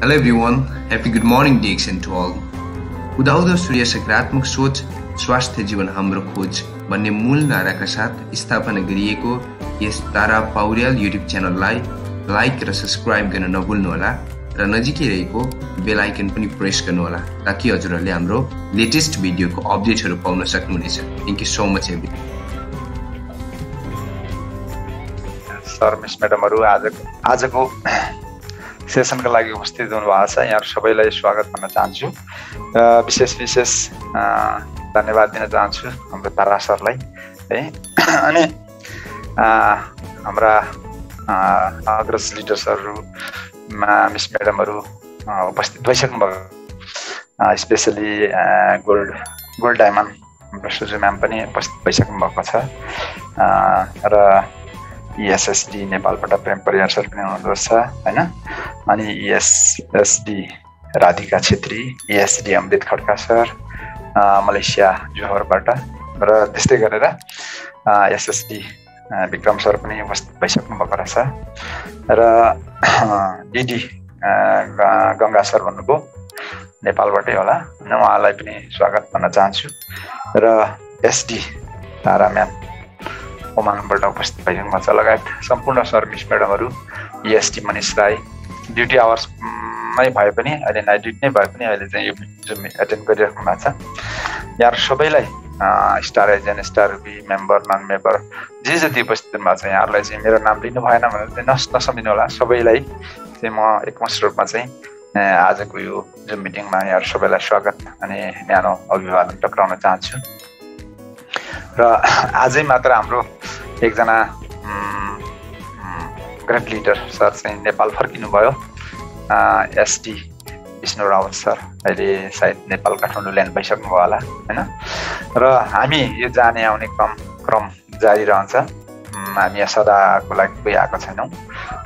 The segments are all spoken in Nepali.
Hello everyone, happy good morning DXN to all. उदाउँदो सूर्य सकारात्मक सोच स्वास्थ्य जीवन हाम्रो खोज भन्ने मूल नाराका साथ स्थापना गरिएको यस तारा पौड्याल युट्युब च्यानललाई लाइक र सब्स्क्राइब गर्न नभुल्नुहोला र नजिकै रहेको बेल आइकन पनि प्रेस गर्नुहोला ताकि हजुरहरूले हाम्रो लेटेस्ट भिडियोको अपडेटहरू पाउन सक्नुहुनेछ। Thank you so much every sir miss म्याडमहरु आजको सेसनका लागि उपस्थित हुनुभएको छ। यहाँ सबैलाई स्वागत गर्न चाहन्छु। विशेष धन्यवाद दिन चाहन्छु हाम्रो तारा सरलाई है। अनि हाम्रा अग्रज लिडर्सहरु मिस म्याडमहरु उपस्थित भइसक्नु भएको, स्पेशली गोल्ड डायमन्ड हाम्रो सुजु म्याम पनि उपस्थित भइसक्नु भएको छ र ESSD नेपालबाट प्रेम परियार सर पनि हुनुहुन्छ हैन। अनि ESSD राधिका छेत्री, ESD अमृत खड्का सर मलेसिया जोहरबाट र त्यस्तै गरेर SSD विक्रम सर पनि उपस्थित भइसक्नु भएको रहेछ र DD गंगा सर भन्नुभयो नेपालबाटै होला, उहाँलाई पनि स्वागत गर्न चाहन्छु र SD तारा म्याम ओमानबाट उपस्थित भइसक्नु भएको छ लगायत सम्पूर्ण सर मिस म्याडमहरु, ESD मनिष राई ड्युटी आवर्समै भए पनि अहिले नाइट ड्युटी नै भए पनि अहिले चाहिँ यो जुम एटेन्ड गरिराख्नु भएको छ। यहाँ सबैलाई star agent, star ruby member, non member जे जति उपस्थित हुनुभएको छ यहाँहरूलाई चाहिँ मेरो नाम लिनु भएन भने चाहिँ नसम्झिनु होला। सबैलाई चाहिँ म एकमुष्ट रूपमा चाहिँ आजको यो जुम मिटिङमा यहाँ सबैलाई स्वागत अनि न्यानो अभिवादन टक्राउन चाहन्छु। र आजै मात्र हाम्रो एकजना ग्रेट लिडर सर चाहिँ नेपाल फर्किनु भयो, SD विष्णु रावत सर अहिले सायद नेपाल काठमाडौँ ल्यान्ड भइसक्नु भयो होला हैन। र हामी यो जाने आउने क्रम जारी रहन्छ। हामी यहाँ सदाको लागि कोही आएको छैनौँ।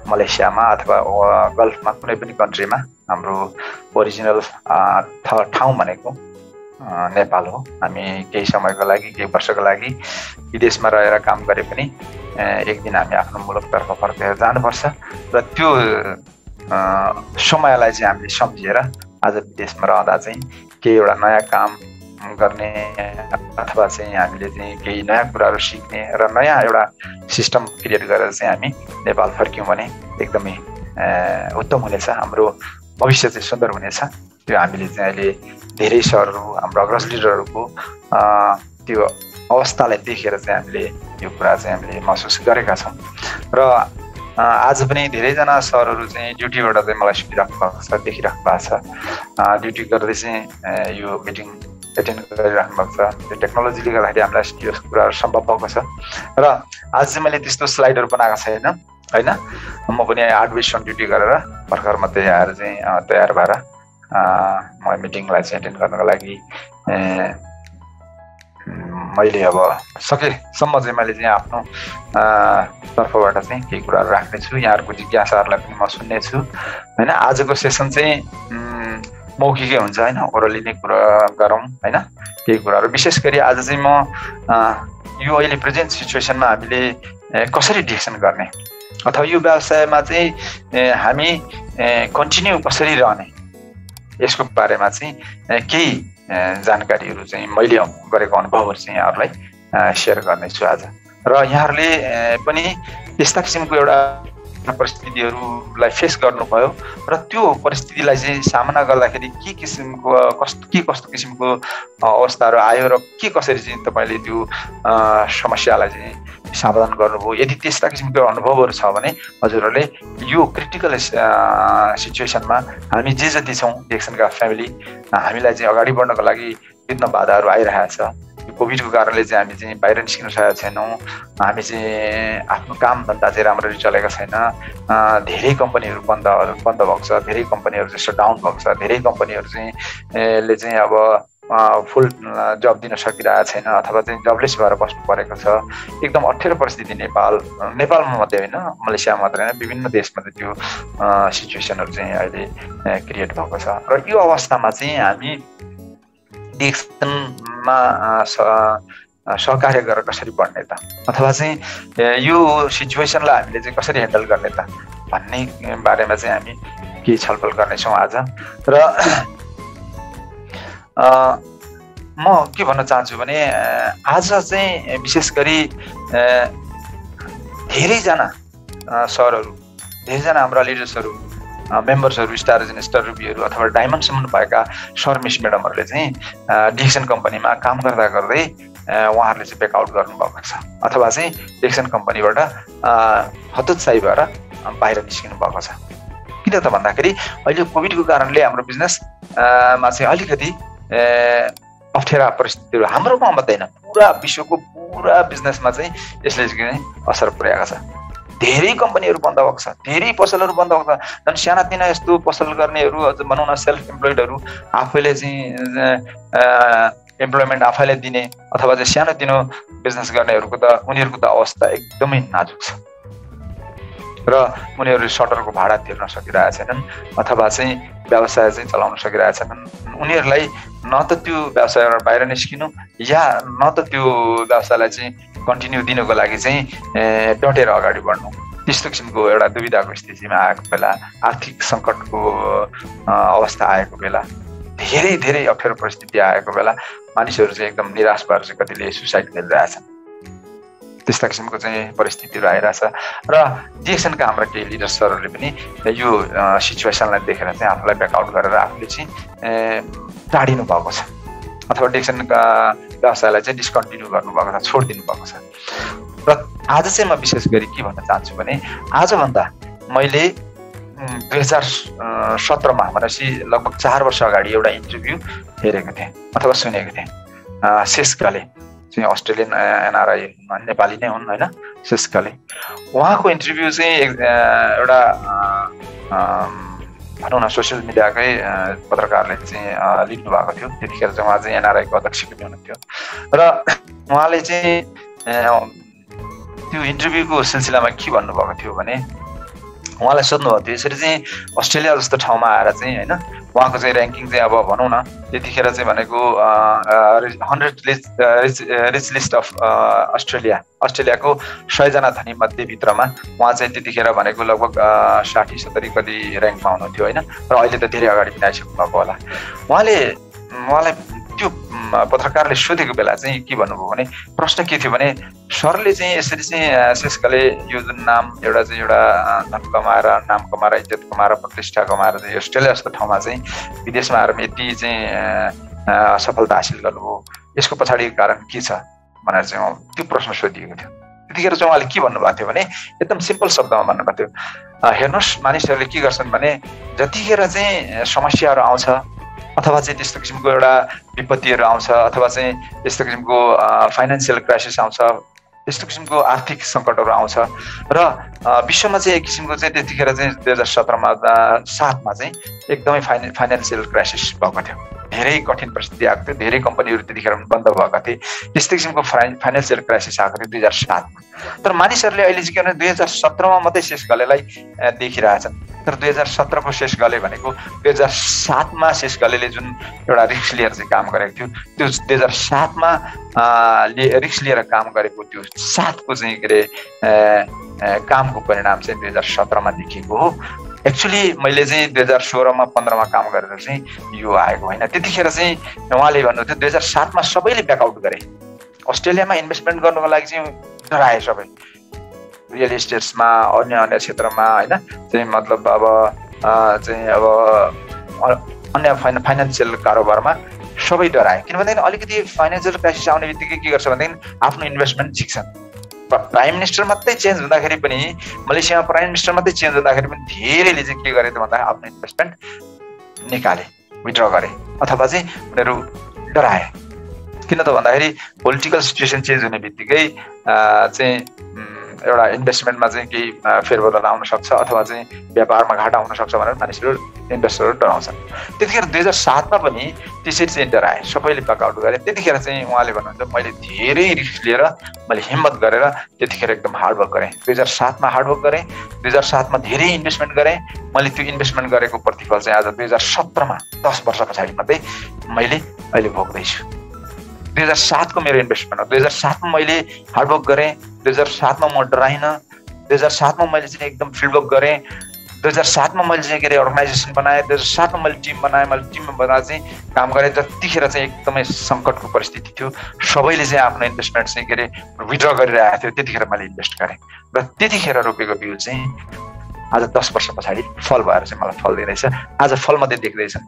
मलेसियामा अथवा गल्फमा कुनै पनि कन्ट्रीमा हाम्रो ओरिजिनल ठाउँ भनेको नेपाल हो। हामी केही समयको लागि, केही वर्षको लागि विदेशमा रहेर काम गरे पनि एक दिन हामी आफ्नो मुलुकतर्फ फर्केर जानुपर्छ र त्यो समयलाई चाहिँ हामीले सम्झेर आज विदेशमा रहँदा चाहिँ केही एउटा नयाँ काम गर्ने अथवा चाहिँ हामीले चाहिँ केही नयाँ कुराहरू सिक्ने र नयाँ एउटा सिस्टम क्रिएट गरेर चाहिँ हामी नेपाल फर्क्यौँ भने एकदमै उत्तम हुनेछ, हाम्रो भविष्य चाहिँ सुन्दर हुनेछ। त्यो हामीले चाहिँ अहिले धेरै सरहरू, हाम्रो अग्रज लिडरहरूको त्यो अवस्थालाई देखेर चाहिँ हामीले यो कुरा चाहिँ हामीले महसुस गरेका छौँ र आज पनि धेरैजना सरहरू चाहिँ ड्युटीबाट चाहिँ मलाई सुनिराख्नु भएको छ, देखिराख्नु भएको छ। ड्युटी गर्दै चाहिँ यो मिटिङ एटेन्ड गरिराख्नु भएको छ। त्यो टेक्नोलोजीले गर्दाखेरि हामीलाई यो कुराहरू सम्भव भएको छ र आज चाहिँ मैले त्यस्तो स्लाइडहरू बनाएको छैन हैन। म पनि 8 बजीसम्म ड्युटी गरेर भर्खर मात्रै आएर चाहिँ तयार भएर म मिटिङलाई चाहिँ एटेन्ड गर्नको लागि मैले अब सकेसम्म चाहिँ मैले चाहिँ आफ्नो तर्फबाट चाहिँ केही कुराहरू राख्नेछु। यहाँहरूको जिज्ञासाहरूलाई पनि म सुन्नेछु हैन। आजको सेसन चाहिँ मौखिकै हुन्छ हैन, ओरली नै कुरा गरौँ हैन केही कुराहरू। विशेष गरी आज चाहिँ म यो अहिले प्रेजेन्ट सिचुएसनमा हामीले कसरी डिसिसन गर्ने अथवा यो व्यवसायमा चाहिँ हामी कन्टिन्यू कसरी रहने यसको बारेमा चाहिँ केही जानकारीहरू चाहिँ मैले गरेको अनुभवहरू चाहिँ यहाँहरूलाई सेयर गर्नेछु आज। र यहाँहरूले पनि त्यस्ता किसिमको एउटा परिस्थितिहरूलाई फेस गर्नुभयो र त्यो परिस्थितिलाई चाहिँ सामना गर्दाखेरि के कस्तो किसिमको अवस्थाहरू आयो र के कसरी चाहिँ तपाईँले त्यो समस्यालाई चाहिँ समाधान गर्नुभयो। यदि त्यस्ता किसिमको अनुभवहरू छ भने हजुरहरूले यो क्रिटिकल सिचुएसनमा हामी जे जति छौँ डिएक्सनका फ्यामिली, हामीलाई चाहिँ अगाडि बढ्नको लागि विभिन्न बाधाहरू आइरहेको छ। यो कोभिडको कारणले चाहिँ हामी चाहिँ बाहिर निस्किन सकेका छैनौँ। हामी चाहिँ आफ्नो काम धन्दा चाहिँ राम्ररी चलेको छैन। धेरै कम्पनीहरू बन्द भएको छ, धेरै कम्पनीहरू चाहिँ सटडाउन भएको छ, धेरै कम्पनीहरू चाहिँ ले चाहिँ अब फुल जब दिन सकिरहेको छैन अथवा चाहिँ जबलेस भएर बस्नु परेको छ। एकदम अप्ठ्यारो परिस्थिति नेपालमा मात्रै होइन, मलेसियामा मात्रै होइन, विभिन्न देशमा चाहिँ त्यो सिचुएसनहरू चाहिँ अहिले क्रिएट भएको छ। र यो अवस्थामा चाहिँ हामी डिएक्सनमा सहकार्य गरेर कसरी बढ्ने त अथवा चाहिँ यो सिचुएसनलाई हामीले चाहिँ कसरी ह्यान्डल गर्ने त भन्ने बारेमा चाहिँ हामी केही छलफल गर्नेछौँ आज। र म के भन्न चाहन्छु भने आज चाहिँ विशेष गरी धेरैजना सरहरू, धेरैजना हाम्रा लिडर्सहरू, मेम्बर्सहरू, स्टार एजेन्ट, स्टार रुबीहरू अथवा डायमन्डसम्म भएका सर मिस म्याडमहरूले चाहिँ डिएक्सन कम्पनीमा काम गर्दा गर्दै उहाँहरूले चाहिँ ब्याकआउट गर्नुभएको छ अथवा चाहिँ डिएक्सन कम्पनीबाट हतोत्साही भएर बाहिर निस्किनु भएको छ। किन त भन्दाखेरि अहिले कोभिडको कारणले हाम्रो बिजनेसमा चाहिँ अलिकति अप्ठ्यारा परिस्थितिहरू हाम्रो गाउँ मात्रै होइन, पुरा विश्वको पुरा बिजनेसमा चाहिँ यसले चाहिँ असर पुर्याएको छ। धेरै कम्पनीहरू बन्द भएको छ, धेरै पसलहरू बन्द भएको छ। झन् सानातिना यस्तो पसल गर्नेहरू, अझ भनौँ न सेल्फ इम्प्लोइडहरू, आफैले चाहिँ इम्प्लोइमेन्ट आफैले दिने अथवा चाहिँ सानोतिनो बिजनेस गर्नेहरूको त उनीहरूको त अवस्था एकदमै नाजुक छ र उनीहरू सटरको भाडा तिर्न सकिरहेछन् अथवा चाहिँ व्यवसाय चाहिँ चलाउन सकिरहेछन्। उनीहरूलाई न त त्यो व्यवसायबाट बाहिर निस्किनु या न त त्यो व्यवसायलाई चाहिँ कन्टिन्यू दिनुको लागि चाहिँ डटेर अगाडि बढ्नु, त्यस्तो किसिमको एउटा दुविधाको स्थितिमा आएको बेला, आर्थिक सङ्कटको अवस्था आएको बेला, धेरै धेरै अप्ठ्यारो परिस्थिति आएको बेला मानिसहरू चाहिँ एकदम निराश भएर चाहिँ कतिले सुसाइड गरिरहेछन्। त्यस्ता किसिमको चाहिँ परिस्थितिहरू आइरहेछ र डिएक्सनका हाम्रा केही लिडर सरहरूले पनि यो सिचुएसनलाई देखेर चाहिँ आफूलाई ब्याकआउट गरेर आफूले चाहिँ टाढिनु भएको छ अथवा डिएक्सनका व्यवसायलाई चाहिँ डिस्कन्टिन्यू गर्नुभएको छ, छोडिदिनु भएको छ। र आज चाहिँ म विशेष गरी के भन्न चाहन्छु भने आजभन्दा मैले 2017मा भनेपछि लगभग 4 वर्ष अगाडि एउटा इन्टरभ्यू हेरेको थिएँ अथवा सुनेको थिएँ। शेषकाले चाहिँ अस्ट्रेलियन एनआरआई नेपाली नै हुन् होइन, शेषकाले। उहाँको इन्टरभ्यू चाहिँ एउटा भनौँ न सोसियल मिडियाकै पत्रकारले चाहिँ लिनु भएको थियो। त्यतिखेर चाहिँ उहाँ चाहिँ एनआरआईको अध्यक्ष पनि हुनुहुन्थ्यो र उहाँले चाहिँ त्यो इन्टरभ्यूको सिलसिलामा के भन्नुभएको थियो भने उहाँलाई सोध्नुभएको थियो यसरी चाहिँ अस्ट्रेलिया जस्तो ठाउँमा आएर चाहिँ होइन उहाँको चाहिँ ऱ्याङ्किङ चाहिँ अब भनौँ न त्यतिखेर चाहिँ भनेको 100 रिच लिस्ट अफ अस्ट्रेलियाको 100जना धनी मध्ये भित्रमा उहाँ चाहिँ त्यतिखेर भनेको लगभग 60-70 कति ऱ्याङ्कमा हुनुहुन्थ्यो होइन। र अहिले त धेरै अगाडि पनि आइसक्नु भएको होला। उहाँलाई त्यो पत्रकारले सोधेको बेला चाहिँ के भन्नुभयो भने प्रश्न के थियो भने सरले चाहिँ यसरी चाहिँ शेषकाले यो जुन नाम एउटा धन कमाएर, नाम कमाएर, इज्जत कमाएर, प्रतिष्ठा कमाएर चाहिँ अस्ट्रेलिया जस्तो ठाउँमा चाहिँ विदेशमा आएर यति चाहिँ सफलता हासिल गर्नुभयो, यसको पछाडिको कारण के छ भनेर चाहिँ त्यो प्रश्न सोधिएको थियो। त्यतिखेर चाहिँ उहाँले के भन्नुभएको थियो भने एकदम सिम्पल शब्दमा भन्नुभएको थियो, हेर्नुहोस् मानिसहरूले के गर्छन् भने जतिखेर चाहिँ समस्याहरू आउँछ अथवा चाहिँ त्यस्तो किसिमको एउटा विपत्तिहरू आउँछ अथवा चाहिँ त्यस्तो किसिमको फाइनेन्सियल क्राइसिस आउँछ, त्यस्तो किसिमको आर्थिक सङ्कटहरू आउँछ र विश्वमा चाहिँ एक किसिमको चाहिँ त्यतिखेर चाहिँ 2017मा 7मा चाहिँ एकदमै फाइनेन्सियल क्राइसिस भएको थियो, धेरै कठिन परिस्थिति आएको थियो, धेरै कम्पनीहरू त्यतिखेर बन्द भएका थिए, त्यस्तै किसिमको फाइनेन्सियल क्राइसिस आएको थियो 2007मा। तर मानिसहरूले अहिले चाहिँ के भने 2017मा मात्रै शेषकालेलाई देखिरहेछन्, तर 2017को शेषकाले भनेको 2007मा शेषकाले जुन एउटा रिस्क लिएर चाहिँ काम गरेको थियो त्यो 2007मा रिस्क लिएर काम गरेको त्यो 7को चाहिँ के अरे कामको परिणाम चाहिँ 2017मा देखिएको हो। एक्चुअली मैले चाहिँ 2016मा 15मा काम गरेर चाहिँ यो आएको होइन। त्यतिखेर चाहिँ उहाँले भन्नुहुन्थ्यो 2007मा सबैले ब्याकआउट गरे, अस्ट्रेलियामा इन्भेस्टमेन्ट गर्नुको लागि चाहिँ डराए सबै, रियल इस्टेट्समा अन्य क्षेत्रमा होइन चाहिँ मतलब अब अन्य फाइनेन्सियल कारोबारमा सबै डराए। किनभनेदेखि अलिकति फाइनेन्सियल क्राइसिस आउने बित्तिकै के गर्छ भनेदेखि आफ्नो इन्भेस्टमेन्ट छिक्छन्। प्राइम मिनिस्टर मात्रै चेन्ज हुँदाखेरि पनि, मलेसियामा प्राइम मिनिस्टर मात्रै चेन्ज हुँदाखेरि पनि धेरैले चाहिँ के गरे त भन्दा आफ्नो इन्भेस्टमेन्ट निकाले, विथड्र गरे अथवा चाहिँ उनीहरू डराए। किन त भन्दाखेरि पोलिटिकल सिचुएसन चेन्ज हुने बित्तिकै चाहिँ एउटा इन्भेस्टमेन्टमा चाहिँ केही फेरबदल आउन सक्छ अथवा चाहिँ व्यापारमा घाटा हुन सक्छ भनेर मानिसहरू इन्भेस्टरहरू डराउँछन्। त्यतिखेर 2007मा पनि त्यसरी चाहिँ डराए, सबैले ब्याकआउट गरे। त्यतिखेर चाहिँ उहाँले भन्नुहुन्छ मैले धेरै रिस्क लिएर मैले हिम्मत गरेर त्यतिखेर एकदम हार्डवर्क गरेँ। 2007मा हार्डवर्क गरेँ, 2007मा धेरै इन्भेस्टमेन्ट गरेँ। मैले त्यो इन्भेस्टमेन्ट गरेको प्रतिफल चाहिँ आज 2017मा 10 वर्ष पछाडि मात्रै मैले अहिले भोग्दैछु। 2007को मेरो इन्भेस्टमेन्ट हो। 2007मा मैले हार्डवर्क गरेँ, 2007मा म डराइनँ, 2007मा मैले चाहिँ एकदम फिल्डवर्क गरेँ, 2007 मा मैले चाहिँ के अरे अर्गनाइजेसन बनाएँ, 2007 मा मैले टिम बनाएँ, मैले टिममा बनाएर चाहिँ काम गरेँ। जतिखेर चाहिँ एकदमै सङ्कटको परिस्थिति थियो, सबैले चाहिँ आफ्नो इन्भेस्टमेन्ट चाहिँ के अरे विड्र गरिरहेको थियो, त्यतिखेर मैले इन्भेस्ट गरेँ र त्यतिखेर रोपेको बिउ चाहिँ आज 10 वर्ष पछाडि फल भएर चाहिँ मलाई फल दिँदैछ। आज फल मात्रै देख्दैछन्,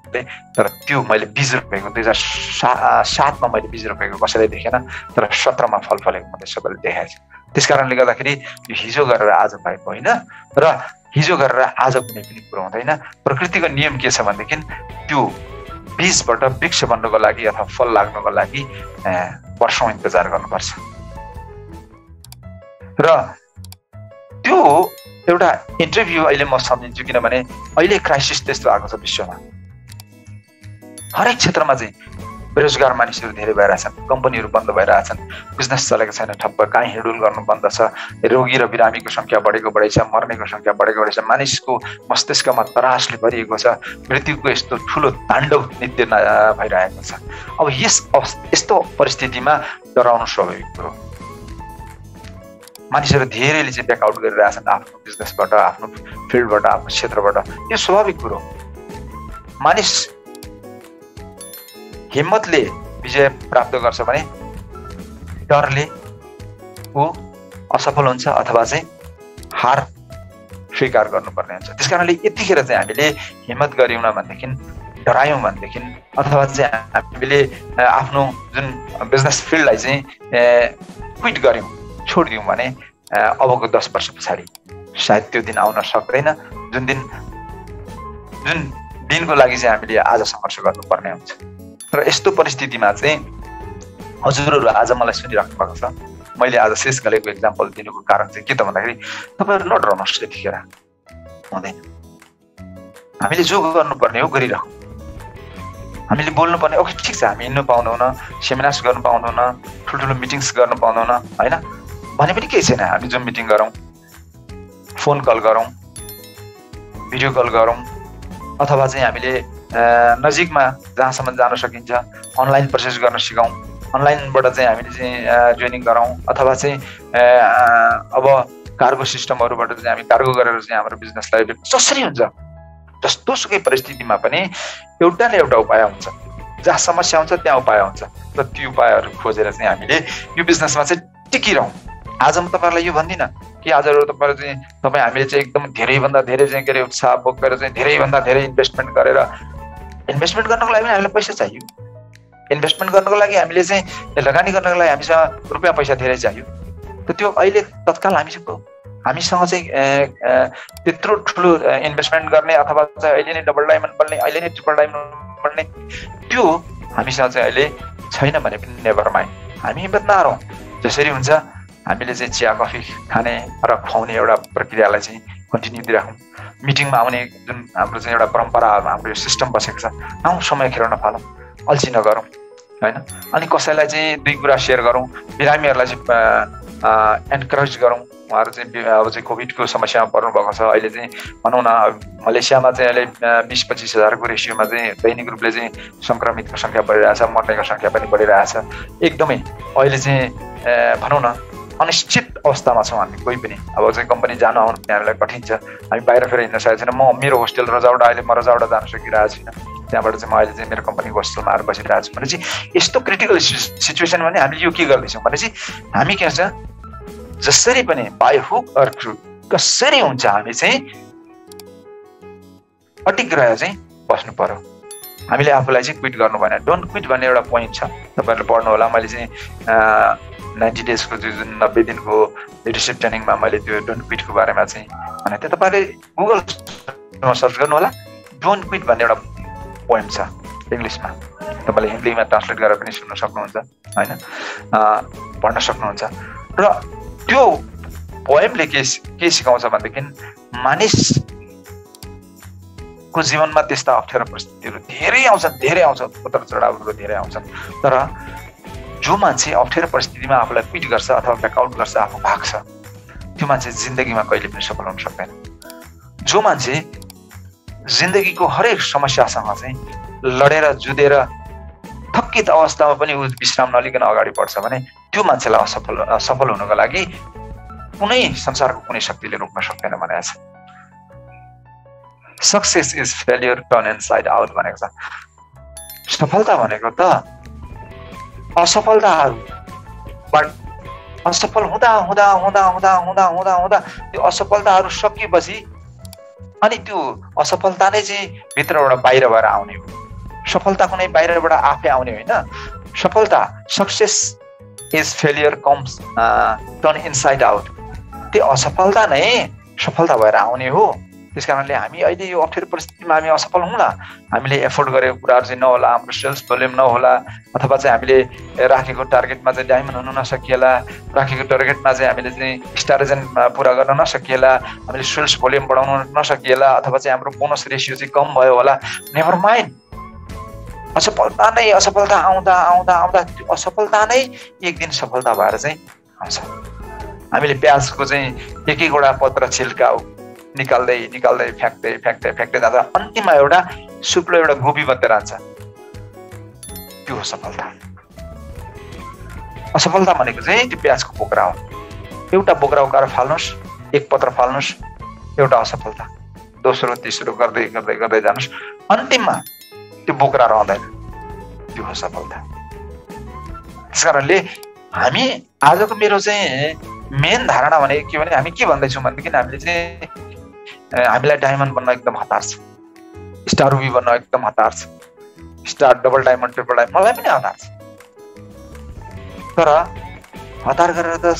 तर त्यो मैले बीज रोपेको 2007 मा मैले बीज रोपेको कसैले देखेन, तर 17 मा फल फलेको मात्रै सबैले देखाएको छ। त्यस कारणले गर्दाखेरि यो हिजो गरेर आज भएको होइन र हिजो गरेर आज कुनै पनि कुरो हुँदैन। प्रकृतिको नियम के छ भनेदेखि त्यो बीजबाट वृक्ष बन्नको लागि अथवा फल लाग्नको लागि वर्षौं इन्तजार गर्नुपर्छ र त्यो एउटा इन्टरभ्यू अहिले म सम्झिन्छु, किनभने अहिले क्राइसिस त्यस्तो आएको छ विश्वमा। हरेक क्षेत्रमा चाहिँ बेरोजगार मानिसहरू धेरै भइरहेछन्, कम्पनीहरू बन्द भइरहेछन्, बिजनेस चलेको छैन, ठप्प काहीँ हिँडुल गर्नु बन्द छ, रोगी र बिरामीको संख्या बढेको बढेछ, मर्नेको संख्या बढेको बढेछ, मानिसको मस्तिष्कमा तरासले भरिएको छ, मृत्युको यस्तो ठुलो ताण्डव नृत्य भइरहेको छ। अब यस्तो परिस्थितिमा डराउनु स्वाभाविक कुरो। मानिसहरू धेरैले चाहिँ ब्याकआउट गरिरहेछन् आफ्नो बिजनेसबाट, आफ्नो फिल्डबाट, आफ्नो क्षेत्रबाट, यो स्वाभाविक कुरो। मानिस हिम्मतले विजय प्राप्त गर्छ भने डरले ऊ असफल हुन्छ अथवा चाहिँ हार स्वीकार गर्नुपर्ने हुन्छ। त्यस कारणले यतिखेर चाहिँ हामीले हिम्मत गरियौँ भनेदेखि, डरायौँ भनेदेखि, अथवा चाहिँ हामीले आफ्नो जुन बिजनेस फिल्डलाई चाहिँ क्विट गर्यौँ, छोडिदिउँ भने अबको 10 वर्ष पछाडि सायद त्यो दिन आउन सक्दैन जुन दिनको लागि चाहिँ हामीले आज सङ्घर्ष गर्नुपर्ने हुन्छ। र यस्तो परिस्थितिमा चाहिँ हजुरहरू आज मलाई सुनिराख्नु भएको छ, मैले आज शेष गरेको एक्जाम्पल दिनुको कारण चाहिँ के त भन्दाखेरि तपाईँहरू नडराउनुहोस्, यतिखेर हुँदैन। हामीले जो गर्नुपर्ने हो गरिराखौँ। हामीले बोल्नुपर्ने ओके ठिक छ, हामी हिँड्नु पाउँदैनौँ, सेमिनार्स गर्नु पाउँदैनौँ, ठुल्ठुलो मिटिङ्स गर्नु पाउँदैनौँ होइन भने पनि केही छैन। हामी जुम मिटिङ गरौँ, फोन कल गरौँ, भिडियो कल गरौँ, अथवा चाहिँ हामीले नजिकमा जहाँसम्म जान सकिन्छ अनलाइन प्रोसेस गर्न सिकौँ, अनलाइनबाट चाहिँ हामीले चाहिँ जोइनिङ गरौँ, अथवा चाहिँ अब कार्गो सिस्टमहरूबाट चाहिँ हामी कार्गो गरेर चाहिँ हाम्रो बिजनेसलाई जसरी हुन्छ, जस्तो सुकै परिस्थितिमा पनि एउटा न एउटा उपाय हुन्छ। जहाँ समस्या हुन्छ त्यहाँ उपाय हुन्छ र त्यो उपायहरू खोजेर चाहिँ हामीले यो बिजनेसमा चाहिँ टिकिरहौँ। आज म तपाईँहरूलाई यो भन्दिनँ कि आज हामीले चाहिँ एकदम धेरैभन्दा धेरै चाहिँ के अरे उत्साह बोकेर चाहिँ धेरैभन्दा धेरै इन्भेस्टमेन्ट गरेर, इन्भेस्टमेन्ट गर्नको लागि हामीलाई पैसा चाहियो, इन्भेस्टमेन्ट गर्नको लागि हामीले चाहिँ लगानी गर्नको लागि हामीसँग रुपियाँ पैसा धेरै चाहियो। त त्यो अहिले तत्काल हामीसँग चाहिँ त्यत्रो ठुलो इन्भेस्टमेन्ट गर्ने अथवा चाहिँ अहिले नै डबल डायमन्ड बन्ने, अहिले नै ट्रिपल डायमन्ड बन्ने त्यो हामीसँग चाहिँ अहिले छैन भने पनि नेभर माइन्ड, हामी हिम्मत नहारौँ। जसरी हुन्छ हामीले चाहिँ चिया कफी खाने र खुवाउने एउटा प्रक्रियालाई चाहिँ कन्टिन्यू दिइराखौँ। मिटिङमा आउने जुन हाम्रो चाहिँ एउटा परम्परा, हाम्रो यो सिस्टम बसेको छ, आउँ समय खेर नफालौँ, अल्छी नगरौँ होइन। अनि कसैलाई चाहिँ दुई कुरा सेयर गरौँ, बिरामीहरूलाई चाहिँ एन्करेज गरौँ। उहाँहरू चाहिँ अब चाहिँ कोभिडको समस्यामा पर्नुभएको छ। अहिले चाहिँ भनौँ न मलेसियामा चाहिँ अहिले 20-25 हजारको रेसियोमा चाहिँ दैनिक रूपले चाहिँ सङ्क्रमितको सङ्ख्या बढिरहेछ, मर्नेको सङ्ख्या पनि बढिरहेछ। एकदमै अहिले चाहिँ भनौँ न अनिश्चित अवस्थामा छौँ हामी। कोही पनि अब चाहिँ कम्पनी जानु आउनु पनि हामीलाई कठिन छ। हामी बाहिर फेरि हिँड्न सकेको छैन। मेरो होस्टेल रजाउडा, अहिले म रजाउडा जान सकिरहेको छैन। त्यहाँबाट चाहिँ म अहिले चाहिँ मेरो कम्पनीको होस्टेलमा आएर बसिरहेको छु भनेपछि यस्तो क्रिटिकल सिचुएसन भने हामीले यो के गर्दैछौँ भनेपछि हामी के हुन्छ जसरी पनि बाई हुक अर क्रुक कसरी हुन्छ हामी चाहिँ अटिक रहेर चाहिँ बस्नु पर्यो। हामीले आफूलाई चाहिँ क्विट गर्नु भएन। डोन्ट क्विट भन्ने एउटा पोइन्ट छ, तपाईँहरूले पढ्नु होला। मैले चाहिँ 90 डेजको जुन 90 दिनको लिडरसिप ट्रेनिङमा मैले त्यो डोन्ट क्विटको बारेमा चाहिँ भनेको थिएँ। तपाईँले गुगलमा सर्च गर्नु होला, डोन्ट क्विट भन्ने एउटा पोइन्ट छ इङ्ग्लिसमा। तपाईँले हिन्दीमा ट्रान्सलेट गरेर पनि सुन्न सक्नुहुन्छ होइन, पढ्न सक्नुहुन्छ। र त्यो पोएमले के सिकाउँछ भनेदेखि मानिसको जीवनमा त्यस्ता अप्ठ्यारो परिस्थितिहरू धेरै आउँछन्, उतार चढावहरू धेरै आउँछन्। तर जो मान्छे अप्ठ्यारो परिस्थितिमा आफूलाई क्विट गर्छ अथवा ब्याकआउट गर्छ, आफू भाग्छ, त्यो मान्छे जिन्दगीमा कहिले पनि सफल हुन सक्दैन। जो मान्छे जिन्दगीको हरेक समस्यासँग चाहिँ लडेर जुधेर थकित अवस्थामा पनि ऊ विश्राम नलिकन अगाडि बढ्छ भने त्यो मान्छेलाई सफल हुनको लागि कुनै संसारको कुनै शक्तिले रोक्न सक्दैन भनेको छ। Success is failure turn inside out भनेको छ। सफलता भनेको त असफलताहरूबाट असफल हुँदा हुँदा हुँदा हुँदा हुँदा हुँदा हुँदा त्यो असफलताहरू सकिएपछि अनि त्यो असफलता नै चाहिँ भित्रबाट बाहिर भएर आउने हो। सफलता कुनै बाहिरबाट आफै आउने होइन। सफलता success is failure comes turn inside out. त्यो असफलता नै सफलता भएर आउने हो। त्यस कारणले हामी अहिले यो अप्ठ्यारो परिस्थितिमा हामी असफल हौँला, हामीले एफोर्ड गरेको कुराहरू चाहिँ नहोला, हाम्रो सेल्स भोल्युम नहोला, अथवा चाहिँ हामीले राखेको टार्गेटमा चाहिँ डायमन्ड हुन नसकिएला, राखेको टार्गेटमा चाहिँ हामीले चाहिँ स्टार एजेन्ट पुरा गर्न नसकिएला, हामीले सेल्स भोल्युम बढाउन नसकिएला, अथवा चाहिँ हाम्रो बोनस रेसियो चाहिँ कम भयो होला। नेभर माइन्ड, असफलता नै असफलता आउँदा आउँदा आउँदा त्यो असफलता नै एक दिन सफलता भएर चाहिँ आउँछ। हामीले प्याजको चाहिँ एक एकवटा पत्र छिल्का निकाल्दै निकाल्दै फ्याँक्दै फ्याँक्दै फ्याँक्दै जाँदा अन्तिममा एउटा सुक्लो एउटा गोबी मात्रै रहन्छ। त्यो हो सफलता। असफलता भनेको चाहिँ त्यो प्याजको बोक्रा हो। एउटा बोक्रा उकाएर फाल्नुहोस्, एक पत्र फाल्नुहोस्, एउटा असफलता। दोस्रो तेस्रो गर्दै गर्दै गर्दै जानुहोस्, अन्तिममा त्यो बोक्रा रहँदैन। त्यो हो सफलता। त्यस कारणले हामी आजको मेरो चाहिँ मेन धारणा भनेको के भने हामी के भन्दैछौँ भनेदेखि हामीले चाहिँ हामीलाई डायमन्ड बन्न एकदम हतार छ, स्टार रुबी बन्न एकदम हतार छ, star double diamond triple diamond मलाई पनि हतार छ। तर हतार गरेर त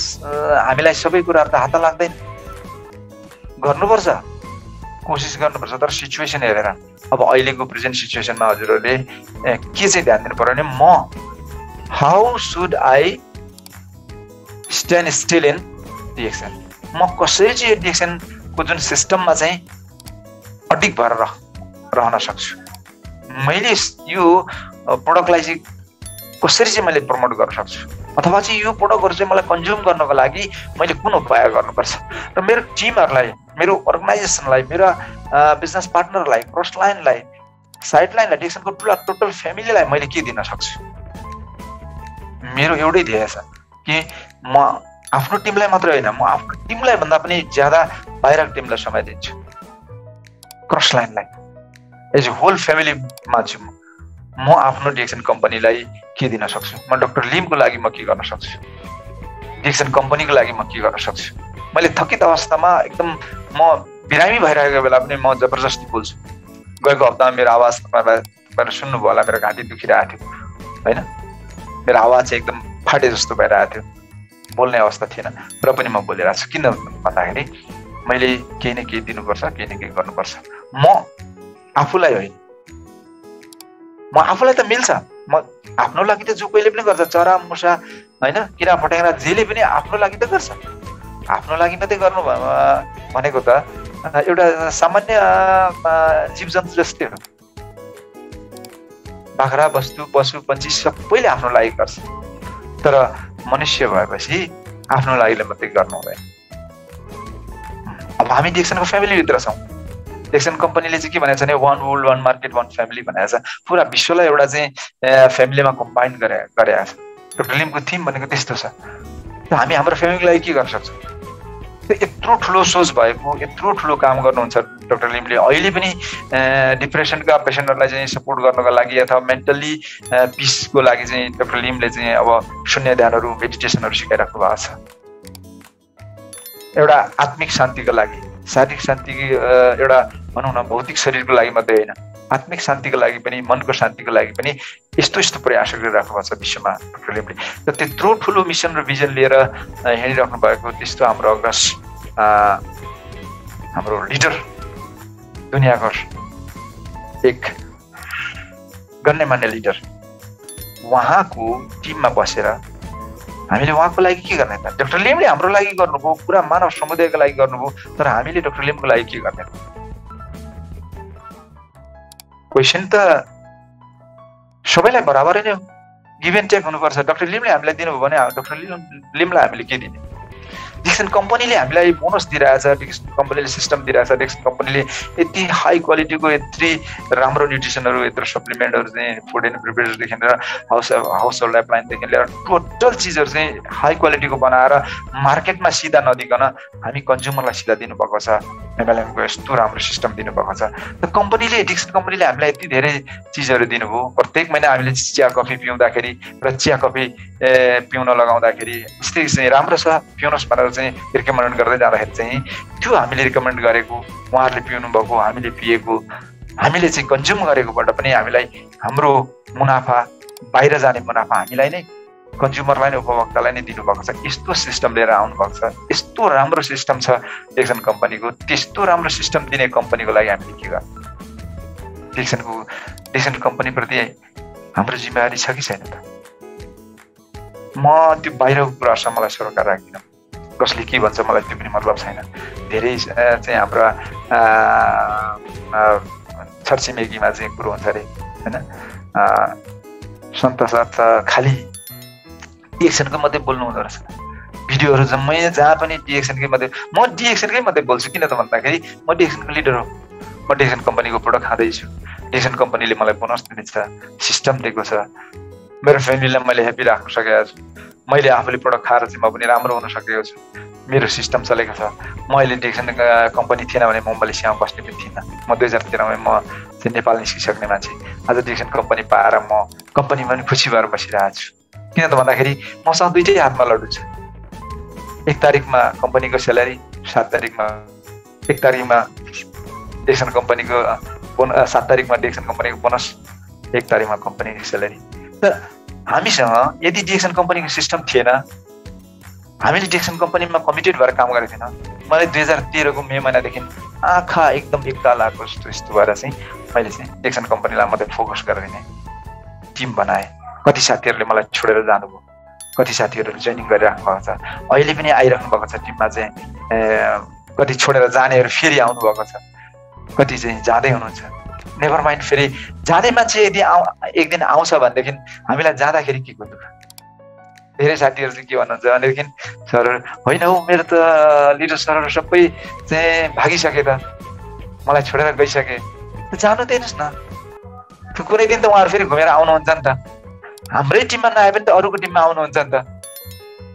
हामीलाई सबै कुराहरू त हात लाग्दैन। गर्नुपर्छ, कोसिस गर्नुपर्छ, तर सिचुएसन हेरेर। अब अहिलेको प्रेजेन्ट सिचुएसनमा हजुरहरूले के चाहिँ ध्यान दिनु पर्यो भने म how should I stand still in DXN. म कसरी चाहिँ यो डिएक्सनको जुन सिस्टममा चाहिँ अडिक भएर रहन सक्छु, मैले यो प्रोडक्टलाई चाहिँ कसरी चाहिँ मैले प्रमोट गर्न सक्छु, अथवा चाहिँ यो प्रोडक्टहरू चाहिँ मलाई कन्ज्युम गर्नको लागि मैले कुन उपाय गर्नुपर्छ, र मेरो टिमहरूलाई, मेरो अर्गनाइजेसनलाई, मेरो बिजनेस पार्टनरलाई, क्रस लाइनलाई, साइड लाइनलाई, डिएक्सनको टोटल फ्यामिलीलाई मैले के दिन सक्छु। मेरो एउटै ध्येय छ कि म आफ्नो टिमलाई मात्रै होइन, म आफ्नो टिमलाई भन्दा पनि ज्यादा बाहिरको टिमलाई समय दिन्छु। क्रस लाइनलाई एज ए होल फ्यामिलीमा छु म आफ्नो डिएक्सन कम्पनीलाई के दिन सक्छु, म डाक्टर लिमको लागि म के गर्न सक्छु, डिएक्सन कम्पनीको लागि म के गर्न सक्छु। मैले थकित अवस्थामा एकदम म बिरामी भइरहेको बेला पनि म जबरजस्ती बोल्छु। गएको हप्तामा मेरो आवाज तपाईँले सुन्नुभयो होला, मेरो घाँटी दुखिरहेको थियो होइन, मेरो आवाज चाहिँ एकदम फाटे जस्तो भइरहेको थियो, बोल्ने अवस्था थिएन, र पनि म बोलिरहेको छु। किन भन्दाखेरि मैले केही न केही दिनुपर्छ, केही न केही गर्नुपर्छ। म आफूलाई होइन, म आफूलाई त मिल्छ, म आफ्नो लागि त जो कोहीले पनि गर्छ, चरा मुसा होइन, किरा फट्याङ्ग्रा जेले पनि आफ्नो लागि त गर्छ। आफ्नो लागि मात्रै गर्नु भनेको त एउटा सामान्य जीव जन्तु जस्तै हो। बाख्रा, वस्तु, पशु, पन्छी सबैले आफ्नो लागि गर्छ, तर मनुष्य भएपछि आफ्नो लागि मात्रै गर्नु हुँदैन। अब हामी डिएक्सनको फ्यामिलीभित्र छौँ। डिएक्सन कम्पनीले चाहिँ के भनेको छ भने one world one market one family भनेको छ। पुरा विश्वलाई एउटा चाहिँ फ्यामिलीमा कम्बाइन गरेको छ। डाक्टर लिमको थिम भनेको त्यस्तो छ। हामी हाम्रो फ्यामिलीको लागि के गर्न सक्छौँ? यत्रो ठुलो सोच भएको, यत्रो ठुलो काम गर्नुहुन्छ डाक्टर लिमले। अहिले पनि डिप्रेसनका पेसेन्टहरूलाई चाहिँ सपोर्ट गर्नको लागि अथवा मेन्टल्ली पिसको लागि चाहिँ डाक्टर लिमले चाहिँ अब शून्य ध्यानहरू, मेडिटेसनहरू सिकाइराख्नु भएको छ। एउटा आत्मिक शान्तिको लागि, शारीरिक शान्तिको एउटा भनौँ न भौतिक शरीरको लागि मात्रै होइन, आत्मिक शान्तिको लागि पनि, मनको शान्तिको लागि पनि यस्तो यस्तो प्रयास गरिराख्नु भएको छ विश्वमा डाक्टर लिमले। र त्यत्रो ठुलो मिसन र भिजन लिएर हिँडिराख्नु भएको त्यस्तो हाम्रो अग्रज, हाम्रो लिडर, दुनियाँको एक गण्यमान्य लिडर, उहाँको टिममा बसेर हामीले उहाँको लागि के गर्ने त? डाक्टर लिमले हाम्रो लागि गर्नुभयो, पुरा मानव समुदायको लागि गर्नुभयो, तर हामीले डाक्टर लिमको लागि के गर्ने? क्वेसन त सबैलाई बराबरै नै हो, गिभ एन्ड टेक हुनुपर्छ। डाक्टर लिमले हामीलाई दिनुभयो भने डाक्टर लिमलाई हामीले के दिने? डिक्सन कम्पनीले हामीलाई बोनस दिइरहेछ, डिक्सन कम्पनीले सिस्टम दिइरहेछ, डिक्सन कम्पनीले यति हाई क्वालिटीको यति राम्रो न्युट्रिसनहरू, यत्रो सप्लिमेन्टहरू चाहिँ फुड एन्ड प्रिपेयर्सदेखि लिएर हाउस होल्ड एप्लायन्सदेखि लिएर टोटल चिजहरू चाहिँ हाई क्वालिटीको बनाएर मार्केटमा सिधा नदिकन हामी कन्ज्युमरलाई सिधा दिनुभएको छ। एमएलएमको यस्तो राम्रो सिस्टम दिनुभएको छ। त कम्पनीले, डिक्सन कम्पनीले हामीलाई यति धेरै चिजहरू दिनुभयो। प्रत्येक महिना हामीले चिया कफी पिउँदाखेरि र चिया कफी पिउन लगाउँदाखेरि यस्तै चाहिँ राम्रो छ पिउनुहोस् भनेर चाहिँ रिकमेन्ड गर्दै जाँदाखेरि चाहिँ त्यो हामीले रिकमेन्ड गरेको, उहाँहरूले पिउनु भएको, हामीले पिएको, हामीले चाहिँ कन्ज्युम गरेकोबाट पनि हामीलाई हाम्रो मुनाफा, बाहिर जाने मुनाफा हामीलाई नै, कन्ज्युमरलाई नै, उपभोक्तालाई नै दिनुभएको छ। यस्तो सिस्टम लिएर आउनुभएको छ। यस्तो राम्रो सिस्टम छ डिक्सन कम्पनीको। त्यस्तो राम्रो सिस्टम दिने कम्पनीको लागि हामीले के गर्नु? डिक्सन कम्पनीप्रति हाम्रो जिम्मेवारी छ कि छैन त? म त्यो बाहिरको कुराहरूसँग मलाई सरोकार राख्दिनँ। कसले के भन्छ मलाई त्यो पनि मतलब छैन। धेरै चाहिँ हाम्रा छरछिमेकीमा चाहिँ कुरो हुन्छ अरे होइन, सन्त सर खालि डिएक्सनको मात्रै बोल्नु हुँदो रहेछ। भिडियोहरू जम्मै जहाँ पनि डिएक्सनकै मात्रै, म डिएक्सनकै मात्रै बोल्छु। किन त भन्दाखेरि म डिएक्सनको लिडर हो। म डिएक्सन कम्पनीको प्रोडक्ट खाँदैछु। डिएक्सन कम्पनीले मलाई बोनस दिनेछ, सिस्टम दिएको छ। मेरो फ्यामिलीलाई मैले ह्याप्पी राख्न सकेको छु। मैले आफूले प्रोडक्ट खाएर चाहिँ म पनि राम्रो हुन सकेको छु। मेरो सिस्टम चलेको छ। म अहिले डिएक्सन कम्पनी थिएन भने म मलेसियामा बस्ने पनि थिइनँ। म 2013मा म चाहिँ नेपाल निस्किसक्ने मान्छे। आज डिएक्सन कम्पनी पाएर म कम्पनीमा पनि खुसी भएर बसिरहेको छु। किन त भन्दाखेरि मसँग दुइटै हातमा लड्डु छ। 1 तारिकमा कम्पनीको स्यालेरी, 7 तारिकमा 1 तारिकमा डिएक्सन कम्पनीको 7 तारिकमा डिएक्सन कम्पनीको बोनस, 1 तारिकमा कम्पनीको स्यालेरी। त हामीसँग यदि डिएक्सन कम्पनीको सिस्टम थिएन, हामीले डिएक्सन कम्पनीमा कमिटेड भएर काम गरेको थिएन। मलाई 2013को मे महिनादेखि आँखा एकदम एक्कालाको यस्तो भएर चाहिँ मैले चाहिँ डिएक्सन कम्पनीलाई मात्रै फोकस गरिदिने टिम बनाएँ। कति साथीहरूले मलाई छोडेर जानुभयो, कति साथीहरू जोइनिङ गरिराख्नु भएको छ, अहिले पनि आइराख्नु भएको छ टिममा चाहिँ। कति छोडेर जानेहरू फेरि आउनुभएको छ, कति चाहिँ जाँदै हुनुहुन्छ। नेभर माइन्ड, फेरि जाँदै मान्छे यदि एक दिन आउँछ भनेदेखि हामीलाई जाँदाखेरि के को दुःख? धेरै साथीहरू चाहिँ के भन्नुहुन्छ भनेदेखि, सर होइन हौ मेरो त लिडर सरहरू सबै चाहिँ भागिसके त, मलाई छोडेर गइसके। त जानु दिनुहोस् न। कुनै दिन त उहाँहरू फेरि घुमेर आउनुहुन्छ नि त। हाम्रै टिममा नआए पनि त अरूको टिममा आउनुहुन्छ नि त।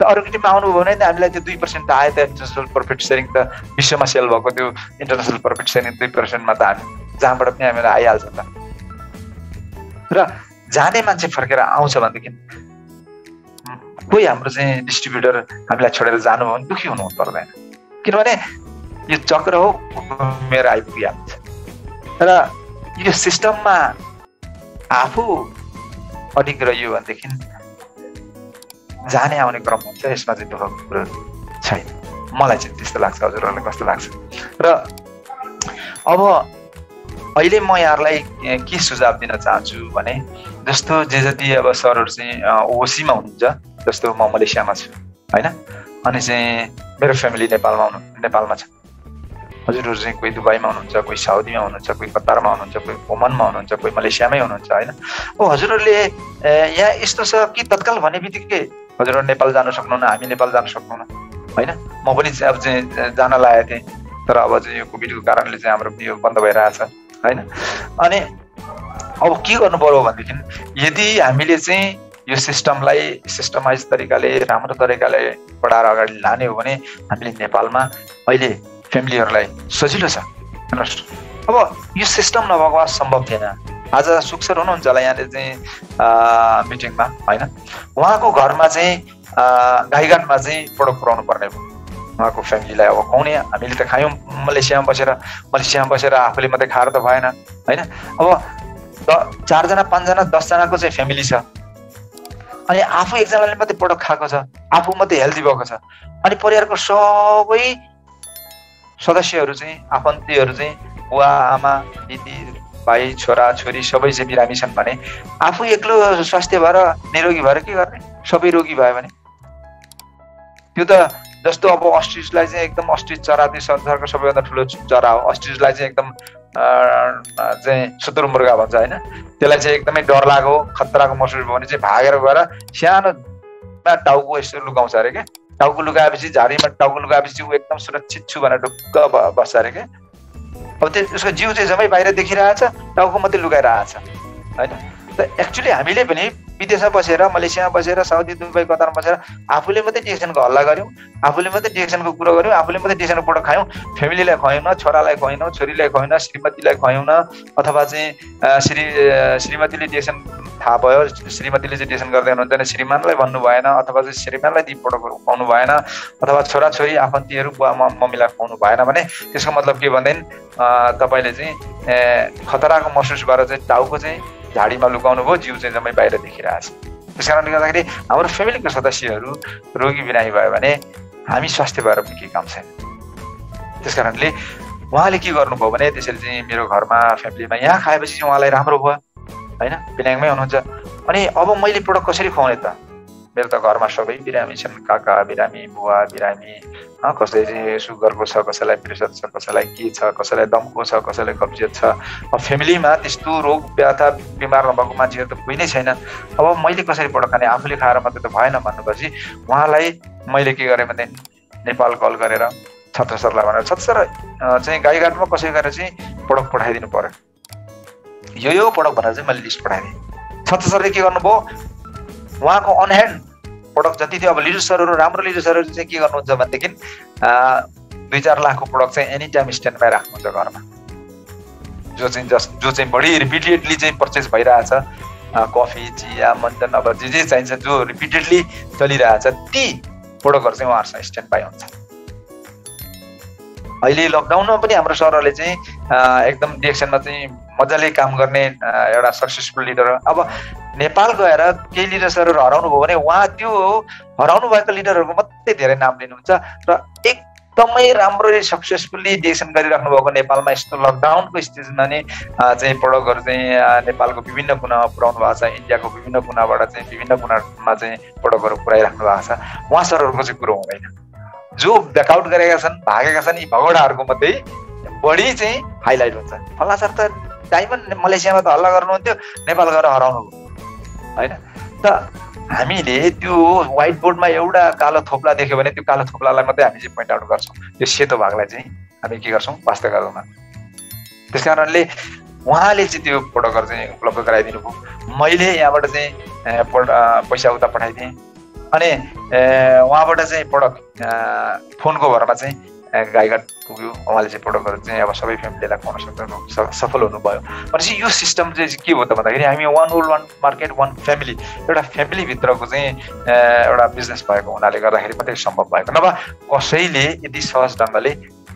अरूको टिममा आउनुभयो भने त हामीलाई त्यो 2% त आयो त। इन्टरनेसनल प्रफिट सेयरिङ त विश्वमा सेल भएको त्यो इन्टरनेसनल प्रफिट सेयरिङ 2%मा त हामी जहाँबाट पनि हामीलाई आइहाल्छ त। र जाने मान्छे फर्केर आउँछ भनेदेखि कोही हाम्रो चाहिँ डिस्ट्रिब्युटर हामीलाई छोडेर जानुभयो भने दुःखी हुनु पर्दैन। किनभने यो चक्र हो, मेरो आइपुगिहाल्छ। र यो सिस्टममा आफू अडिग रह्यो भनेदेखि जाने आउने क्रम हुन्छ। यसमा चाहिँ दुःखको कुरो छैन। मलाई चाहिँ त्यस्तो लाग्छ। हजुरहरूलाई कस्तो लाग्छ? र अब अहिले म यहाँहरूलाई के सुझाव दिन चाहन्छु भने, जस्तो जे जति अब सरहरू चाहिँ ओसीमा हुनुहुन्छ, जस्तो म मलेसियामा छु होइन, अनि चाहिँ मेरो फ्यामिली नेपालमा छ। हजुरहरू चाहिँ कोही दुबईमा हुनुहुन्छ, कोही साउदीमा हुनुहुन्छ, कोही कतारमा हुनुहुन्छ, कोही ओमनमा हुनुहुन्छ, कोही मलेसियामै हुनुहुन्छ होइन। हजुरहरूले यहाँ यस्तो छ कि तत्काल भने बित्तिकै हजुरहरू नेपाल जान सक्नुहुन्न, हामी नेपाल जान सक्नुहुन्न होइन। म पनि अब चाहिँ जान लागेको थिएँ, तर अब चाहिँ यो कोभिडको कारणले चाहिँ हाम्रो यो बन्द भइरहेछ होइन। अनि अब के गर्नु पर्यो भनेदेखि, यदि हामीले चाहिँ यो सिस्टमलाई सिस्टमाइज तरिकाले, राम्रो तरिकाले बढाएर अगाडि लाने हो भने हामीले नेपालमा अहिले फ्यामिलीहरूलाई सजिलो छ। हेर्नुहोस्, अब यो सिस्टम नभएको सम्भव थिएन। आज सुक्सर हुनुहुन्छ होला यहाँले चाहिँ मिटिङमा होइन, उहाँको घरमा चाहिँ गाईघाटमा चाहिँ प्रोडक्ट पुऱ्याउनु पर्ने भयो। उहाँको फ्यामिलीलाई अब खुवाउने, हामीले त खायौँ मलेसियामा बसेर आफूले मात्रै खाएर त भएन होइन। अब 4 जना 5 जना 10 जनाको चाहिँ फ्यामिली छ, अनि आफू एकजनाले मात्रै प्रोडक्ट खाएको छ, आफू मात्रै हेल्दी भएको छ, अनि परिवारको सबै सदस्यहरू चाहिँ आफन्तीहरू चाहिँ बुवा आमा दिदी भाइ छोरा छोरी सबै चाहिँ बिरामी छन् भने आफू एक्लो स्वास्थ्य भएर निरोगी भएर के गर्ने? सबै रोगी भयो भने त्यो त जस्तो अब अस्ट्रिचलाई चाहिँ एकदम अस्ट्रिच चरा चाहिँ संसारको सबैभन्दा ठुलो चरा हो। अस्ट्रिचलाई चाहिँ एकदम चाहिँ सुतुरमुर्गा भन्छ होइन। त्यसलाई चाहिँ एकदमै डर लागेको खतराको महसुस भयो भने चाहिँ भागेर गएर सानो टाउको यसो लुकाउँछ अरे क्या, टाउको लुकाएपछि झाडीमा टाउको लुकाएपछि ऊ एकदम सुरक्षित छु भनेर ढुक्क बस्छ अरे क्या। अब त्यो उसको जिउ चाहिँ जम्मै बाहिर देखिरहेछ, टाउको मात्रै लुकाइरहेछ होइन। त एक्चुअली हामीले पनि विदेशमा बसेर, मलेसियामा बसेर, साउदी, दुबई, कतारमा बसेर आफूले मात्रै डिएक्सनको हल्ला गऱ्यौँ, आफूले मात्रै डिएक्सनको कुरो गऱ्यौँ, आफूले मात्रै डिएक्सनको प्रोडक्ट खायौँ, फ्यामिलीलाई खुवायौँ न, छोरालाई खुवायौँ न, छोरीलाई खुवायौँ न, श्रीमतीलाई खुवायौँ न, अथवा चाहिँ श्रीमतीले डिएक्सन थाहा भयो, श्रीमतीले चाहिँ डिएक्सन गर्दै हुनुहुन्छ भने श्रीमानलाई भन्नु भएन, अथवा चाहिँ श्रीमानलाई ती प्रोडक्टहरू खुवाउनु भएन, अथवा छोराछोरी आफन्तीहरू बुवा मम्मीलाई खुवाउनु भएन भने त्यसको मतलब के भन्दैन, तपाईँले चाहिँ खतराको महसुस गरेर चाहिँ टाउको चाहिँ झाडीमा लुकाउनु भयो, जिउ चाहिँ जम्मै बाहिर देखिरहेछ। त्यस कारणले गर्दाखेरि हाम्रो फ्यामिलीको सदस्यहरू रोगी बिरामी भयो भने हामी स्वास्थ्य भएर पनि केही काम छैन। त्यस कारणले उहाँले के गर्नुभयो भने त्यसरी चाहिँ मेरो घरमा फ्यामिलीमा यहाँ खाएपछि चाहिँ उहाँलाई राम्रो भयो होइन, पेनाङमै हुनुहुन्छ। अनि अब मैले प्रोडक्ट कसरी खुवाउने त? मेरो त घरमा सबै बिरामी छन्, काका बिरामी, बुवा बिरामी, कसै चाहिँ सुगरको छ, कसैलाई प्रेसर छ, कसैलाई के छ, कसैलाई दमको छ, कसैलाई कब्जियत छ। अब फ्यामिलीमा त्यस्तो रोग व्यथा बिमार नभएको मान्छेहरू त कोही नै छैन। अब मैले कसरी प्रोडक्ट खाने, आफूले खाएर मात्रै त भएन भन्नुपर्छ। उहाँलाई मैले के गरेँ भने नेपाल कल गरेर छत्रसरलाई भनेर, छत्रसर चाहिँ गाईघाटमा कसै गरेर चाहिँ प्रोडक्ट पठाइदिनु पर्यो, यो प्रोडक्ट भनेर चाहिँ मैले लिस्ट पठाइदिएँ। छत्रसरले के गर्नुभयो, उहाँको अन ह्यान्ड प्रोडक्ट जति थियो, अब लिडर्सहरू राम्रो लिडर्सहरू चाहिँ के गर्नुहुन्छ भनेदेखि 2-4 लाखको प्रोडक्ट चाहिँ एनी टाइम स्ट्यान्ड बाई राख्नुहुन्छ घरमा, जो चाहिँ बढी रिपिटेडली चाहिँ पर्चेस भइरहेछ, कफी, चिया, मन्टन, अब जे चाहिन्छ जो रिपिटेडली चलिरहेछ ती प्रोडक्टहरू चाहिँ उहाँहरूसँग स्ट्यान्ड बाई हुन्छ। अहिले लकडाउनमा पनि हाम्रो सरहरूले चाहिँ एकदम डिएक्सनमा चाहिँ मजाले काम गर्ने एउटा सक्सेसफुल लिडर। अब नेपाल गएर केही लिडर्सहरू हराउनु भयो भने उहाँ त्यो हराउनु भएको लिडरहरूको मात्रै धेरै नाम लिनुहुन्छ र एकदमै राम्ररी सक्सेसफुल्ली डिएक्सन गरिराख्नु भएको नेपालमा यस्तो लकडाउनको स्टेजमा नै चाहिँ प्रोडक्टहरू चाहिँ नेपालको विभिन्न कुनामा पुर्याउनु भएको छ, इन्डियाको विभिन्न कुनाबाट चाहिँ विभिन्न कुनामा चाहिँ प्रोडक्टहरू पुर्याइराख्नु भएको छ। उहाँ सरहरूको चाहिँ कुरो हुँदैन, जो ब्याकआउट गरेका छन्, भागेका छन्, यी भगोडाहरूको मात्रै बढी चाहिँ हाइलाइट हुन्छ। फल्ला सर त डायमन्ड मलेसियामा त हल्ला गर्नुहुन्थ्यो, नेपाल गएर हराउनु भयो होइन। त हामीले त्यो व्हाइट बोर्डमा एउटा कालो थोप्ला देख्यो भने त्यो कालो थोप्लालाई मात्रै हामी चाहिँ पोइन्ट आउट गर्छौँ, त्यो सेतो भागलाई चाहिँ हामी के गर्छौँ, वास्ता गर्दैनौँ। त्यस कारणले उहाँले चाहिँ त्यो प्रोडक्टहरू चाहिँ उपलब्ध गराइदिनु भयो। मैले यहाँबाट चाहिँ पैसा उता पठाइदिएँ अनि उहाँबाट चाहिँ प्रोडक्ट फोनको भरमा चाहिँ गाईघाट पुग्यो। उहाँले चाहिँ प्रोडक्टहरू चाहिँ अब सबै फ्यामिलीलाई खुवाउन सक्नु सफल हुनुभयो। भनेपछि यो सिस्टम चाहिँ के हो त भन्दाखेरि हामी one world one market one family, एउटा फ्यामिलीभित्रको चाहिँ एउटा बिजनेस भएको हुनाले गर्दाखेरि मात्रै सम्भव भएको, नभए कसैले यति सहज ढङ्गले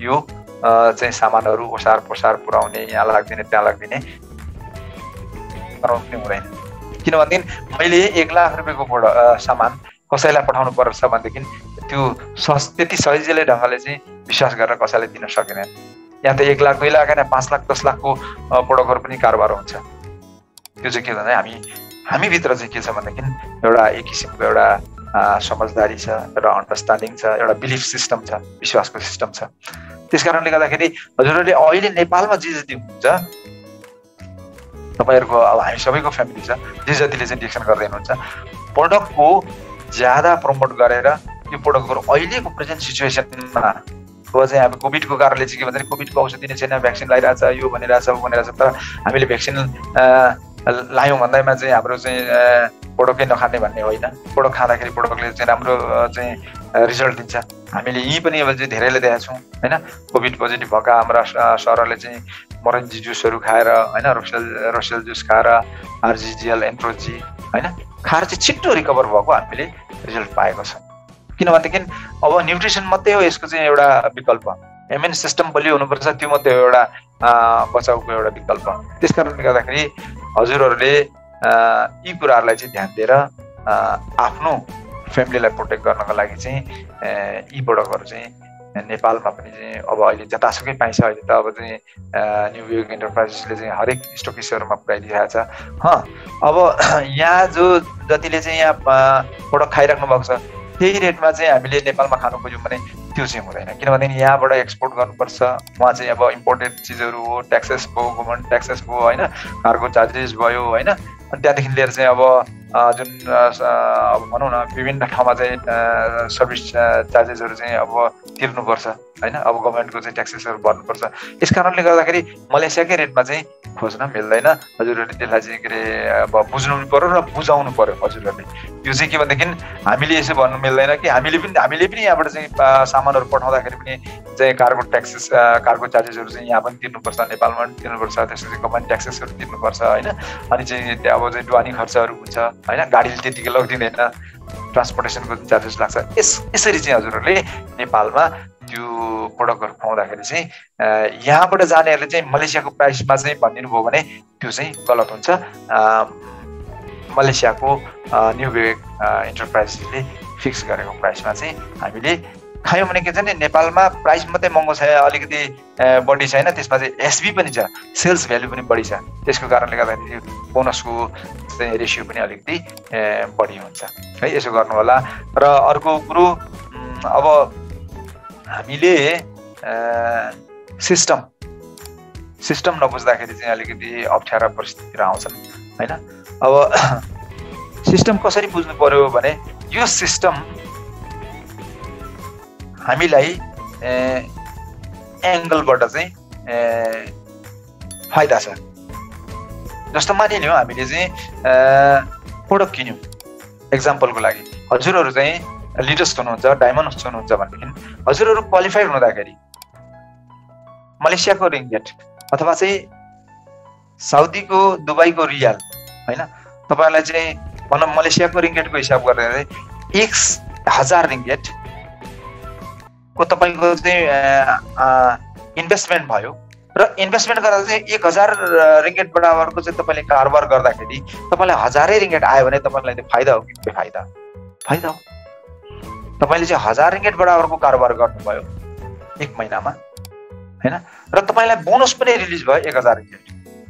यो चाहिँ सामानहरू ओसार पोसार पुर्याउने, यहाँ लाग्दिने त्यहाँ लाग्दिने पनि हुँदैन। किनभनेदेखि मैले 1 लाख रुपियाँको सामान कसैलाई पठाउनु पर्छ भनेदेखि त्यो त्यति सजिलै ढङ्गले चाहिँ विश्वास गरेर कसैले दिन सकेन। यहाँ त 1 लाख 2 लाख होइन 5 लाख 10 लाखको प्रोडक्टहरू पनि कारोबार हुन्छ। त्यो चाहिँ के भन्दा हामीभित्र चाहिँ के छ भनेदेखि एउटा एक किसिमको एउटा समझदारी छ, एउटा अन्डरस्ट्यान्डिङ छ, एउटा बिलिफ सिस्टम छ, विश्वासको सिस्टम छ। त्यस कारणले गर्दाखेरि हजुरहरूले अहिले नेपालमा जे जति हुन्छ तपाईँहरूको, अब हामी सबैको फ्यामिली छ, जे जतिले चाहिँ डिएक्सन गर्दै हुनुहुन्छ प्रोडक्टको ज्यादा प्रमोट गरेर यो प्रोडक्टहरू अहिलेको प्रेजेन्ट सिचुएसनमा चाहिँ अब कोभिडको कारणले चाहिँ के भन्दा कोभिडको औषधि नै छैन, भ्याक्सिन लगाइरहेछ, यो भनिरहेछ ऊ भनिरहेछ, तर हामीले भ्याक्सिन लायौँ भन्दैमा चाहिँ हाम्रो चाहिँ प्रोडक्टै नखाने भन्ने होइन। प्रोडक्ट खाँदाखेरि प्रोडक्टले चाहिँ राम्रो चाहिँ रिजल्ट दिन्छ। हामीले यहीँ पनि अब चाहिँ धेरैले देखेका छौँ होइन, कोभिड पोजिटिभ भएका हाम्रा सरहरूले चाहिँ मरन्जी जुसहरू खाएर होइन, रोसेल जुस खाएर, आरजिजिएल, एन्ट्रोजी होइन खाएर चाहिँ छिट्टो रिकभर भएको हामीले रिजल्ट पाएको छौँ। किनभनेदेखि अब न्युट्रिसन मात्रै हो यसको चाहिँ एउटा विकल्प, इम्युन सिस्टम बलियो हुनुपर्छ, त्यो मात्रै हो एउटा बचाउको एउटा विकल्प। त्यस कारणले गर्दाखेरि हजुरहरूले यी कुराहरूलाई चाहिँ ध्यान दिएर आफ्नो फ्यामिलीलाई प्रोटेक्ट गर्नको लागि चाहिँ यी प्रोडक्टहरू चाहिँ नेपालमा पनि चाहिँ अब अहिले जतासुकै पाइन्छ। अहिले त अब चाहिँ न्युयोर्क इन्टरप्राइजेसले चाहिँ हरेक स्टोकिसहरूमा पुऱ्याइदिइरहेछ। अब यहाँ जो जतिले चाहिँ यहाँ प्रोडक्ट खाइराख्नु भएको छ त्यही रेटमा चाहिँ हामीले नेपालमा खानु खोज्यौँ भने त्यो चाहिँ हुँदैन। किनभने यहाँबाट एक्सपोर्ट गर्नुपर्छ, वहाँ चाहिँ अब इम्पोर्टेड चिजहरू हो, ट्याक्सेस भयो, गभर्मेन्ट ट्याक्सेस भयो होइन, कार्गो चार्जेस भयो होइन, अनि त्यहाँदेखि लिएर चाहिँ अब जुन अब भनौँ न विभिन्न ठाउँमा चाहिँ सर्भिस चार्जेसहरू चाहिँ अब तिर्नुपर्छ होइन, अब गभर्मेन्टको चाहिँ ट्याक्सेसहरू भर्नुपर्छ। यस कारणले गर्दाखेरि मलेसियाकै रेटमा चाहिँ खोज्न मिल्दैन। हजुरहरूले त्यसलाई चाहिँ के अरे अब बुझ्नु पर्यो र बुझाउनु पर्यो हजुरहरूले। यो चाहिँ के भनेदेखि हामीले यसो भन्नु मिल्दैन कि हामीले पनि यहाँबाट चाहिँ सामानहरू पठाउँदाखेरि पनि चाहिँ कार्गो ट्याक्सेस कार्गो चार्जेसहरू चाहिँ यहाँ पनि तिर्नुपर्छ, नेपालमा पनि तिर्नुपर्छ, त्यसपछि गभर्मेन्ट ट्याक्सेसहरू तिर्नुपर्छ होइन। अनि चाहिँ त्यहाँ अब चाहिँ ढुवानी खर्चहरू हुन्छ होइन, गाडीले त्यतिकै लगिदिँदैन, ट्रान्सपोर्टेसनको चार्जेस लाग्छ। यसरी चाहिँ हजुरहरूले नेपालमा त्यो प्रोडक्टहरू खुवाउँदाखेरि चाहिँ यहाँबाट जानेहरूले चाहिँ मलेसियाको प्राइसमा चाहिँ भनिदिनु भयो भने त्यो चाहिँ गलत हुन्छ। मलेसियाको न्यू विवेक इन्टरप्राइजेसले फिक्स गरेको प्राइसमा चाहिँ हामीले खायौँ भने के छ भने नेपालमा प्राइस मात्रै महँगो छ, अलिकति बढी छैन, त्यसमा चाहिँ एसबी पनि छ, सेल्स भ्याल्यु पनि बढी छ। त्यसको कारणले गर्दाखेरि बोनसको चाहिँ रेसियो पनि अलिकति बढी हुन्छ है। यसो गर्नु होला। र अर्को कुरो अब हामीले सिस्टम नबुझ्दाखेरि चाहिँ अलिकति अप्ठ्यारा परिस्थितिहरू आउँछन् होइन। अब सिस्टम कसरी बुझ्नु पर्यो भने यो सिस्टम हामीलाई एङ्गलबाट चाहिँ फाइदा छ। जस्तो मानिलिउँ हामीले चाहिँ प्रोडक्ट किन्यौँ, एक्जाम्पलको लागि हजुरहरू चाहिँ लिडर्स हुनुहुन्छ, डायमन्ड हुनुहुन्छ भनेदेखि हजुरहरू क्वालिफाइड हुँदाखेरि मलेसियाको रिङ्गेट अथवा चाहिँ साउदीको दुबईको रियाल होइन, तपाईँलाई चाहिँ भनौँ मलेसियाको रिङ्गेटको हिसाब गरेर 1000 रिङ्गेट को तपाईँको चाहिँ इन्भेस्टमेन्ट भयो र इन्भेस्टमेन्ट गर्दा चाहिँ 1000 रिङ्गेट बराबरको चाहिँ तपाईँले कारोबार गर्दाखेरि तपाईँलाई 1000 रिङ्गेट आयो भने तपाईँलाई त्यो फाइदा हो कि बेफाइदा? फाइदा हो। तपाईँले चाहिँ 1000 रिङ्गेट बराबरको कारोबार गर्नुभयो 1 महिनामा होइन, र तपाईँलाई बोनस पनि रिलिज भयो 1000 रिङ्गेट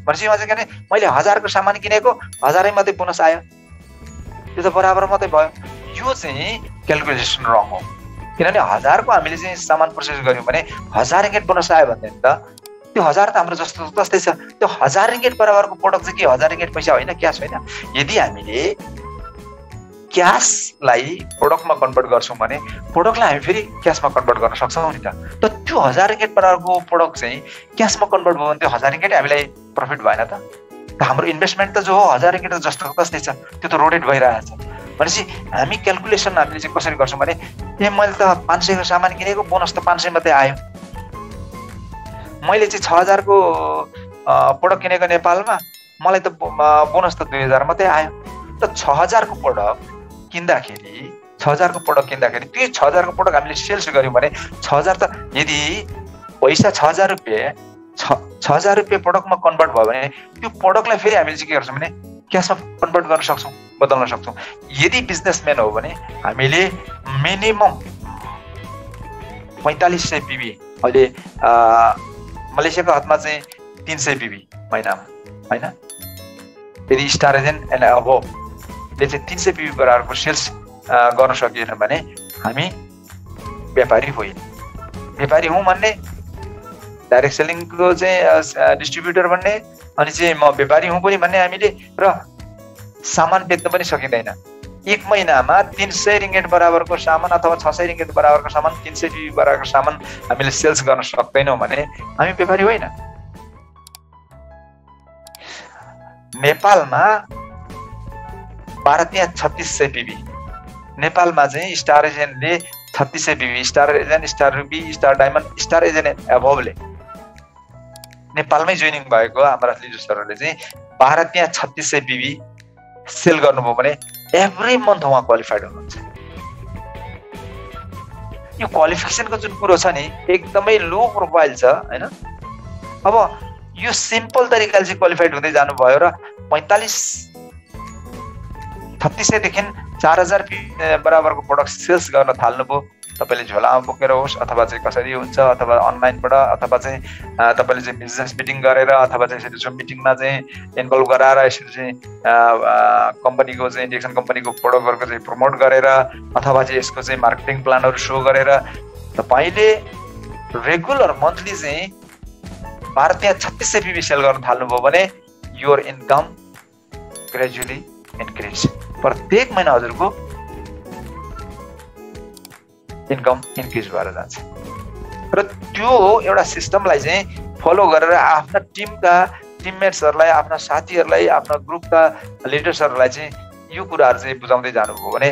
भनेपछि चाहिँ के भने मैले 1000 को सामान किनेको 1000 मात्रै बोनस आयो, त्यो त बराबर मात्रै भयो। यो चाहिँ क्यालकुलेसन रङ हो। किनभने 1000 को हामीले चाहिँ सामान प्रोसेस गर्यौँ भने 1000 रिङ्गेट बोनस आयो भने त त्यो 1000 त हाम्रो जस्तै छ। त्यो 1000 रिङ्गेट बराबरको प्रोडक्ट चाहिँ के 1000 रिङ्गेट पैसा होइन, क्यास होइन। यदि हामीले क्यासलाई प्रोडक्टमा कन्भर्ट गर्छौँ भने प्रोडक्टलाई हामी फेरि क्यासमा कन्भर्ट गर्न सक्छौँ नि त। त्यो 1000 रिङ्गेट बराबरको प्रोडक्ट चाहिँ क्यासमा कन्भर्ट भयो भने त्यो 1000 रिङ्गेट हामीलाई प्रफिट भएन त। हाम्रो इन्भेस्टमेन्ट त जो हो 1000 रिङ्गेट त जस्तो तस्तै छ, त्यो त रोटेट भइरहेछ। भनेपछि हामी क्यालकुलेसन हामीले चाहिँ कसरी गर्छौँ भने मैले त 500 को सामान किनेको, बोनस त 500 मात्रै आयो। मैले चाहिँ 6000 को प्रोडक्ट किनेको नेपालमा, मलाई त बोनस त 2000 मात्रै आयो। त 6000 को प्रोडक्ट किन्दाखेरि 6000 को प्रोडक्ट किन्दाखेरि त्यो 6000 को प्रोडक्ट हामीले सेल्स गर्यौँ भने 6000 त यदि पैसा 6000 रुपियाँ 6000 रुपियाँ प्रोडक्टमा कन्भर्ट भयो भने त्यो प्रोडक्टलाई फेरि हामीले चाहिँ के गर्छौँ भने क्यासमा कन्भर्ट गर्न सक्छौँ, बदल्न सक्छौँ। यदि बिजनेसम्यान हो भने हामीले मिनिमम 4500 पिबी, अहिले मलेसियाको हातमा चाहिँ 300 पिबी महिनामा होइन। यदि स्टार एजेन्ट एन्ड अबोभले चाहिँ 300 पिबी बराबरको सेल्स गर्न सकिएन भने हामी व्यापारी होइन। व्यापारी हौँ भन्ने, डाइरेक्ट सेलिङको चाहिँ डिस्ट्रिब्युटर भन्ने, अनि चाहिँ म व्यापारी हुँ पनि भन्ने हामीले, र सामान बेच्न पनि सकिँदैन। 1 महिनामा 300 रिङ्गेट बराबरको सामान अथवा 600 रिङ्गेट बराबरको सामान, 300 पिबी बराबरको सामान हामीले सेल्स गर्न सक्दैनौँ भने हामी व्यापारी होइन। नेपालमा भारतीय 3600 पिबी, नेपालमा चाहिँ स्टार एजेन्टले 3600 P B, star agent, star ruby, star diamond, star agent एभोभले नेपालमै जोइनिङ भएको हाम्रा लिडर्सहरूले चाहिँ भारतीय 3600 पिबी सेल गर्नुभयो भने एभ्री मन्थ उहाँ क्वालिफाइड हुनुहुन्छ। यो क्वालिफिकेसनको जुन कुरो छ नि एकदमै लो प्रोफाइल छ होइन। अब यो सिम्पल तरिकाले चाहिँ क्वालिफाइड हुँदै जानुभयो र 3600 देखि 4000 बराबरको प्रोडक्ट सेल्स गर्न थाल्नुभयो। तपाईँले झोलामा बोकेर होस् अथवा चाहिँ कसरी हुन्छ, अथवा अनलाइनबाट, अथवा चाहिँ तपाईँले चाहिँ बिजनेस मिटिङ गरेर, अथवा चाहिँ यसरी जुम मिटिङमा चाहिँ इन्भल्भ गराएर यसरी चाहिँ कम्पनीको चाहिँ इन्जेक्सन कम्पनीको प्रोडक्टहरूको चाहिँ प्रमोट गरेर, अथवा चाहिँ यसको चाहिँ मार्केटिङ प्लानहरू सो गरेर तपाईँले रेगुलर मन्थली चाहिँ भारतीय 3600 पिबी सेल गर्न थाल्नुभयो भने योर इन्कम ग्रेजुअली इन्क्रिज, प्रत्येक महिना हजुरको इन्कम इन्क्रिज भएर जान्छ। र त्यो एउटा सिस्टमलाई चाहिँ फलो गरेर आफ्ना टिममेट्सहरूलाई, आफ्ना साथीहरूलाई, आफ्ना ग्रुपका लिडर्सहरूलाई चाहिँ यो कुराहरू चाहिँ बुझाउँदै जानुभयो भने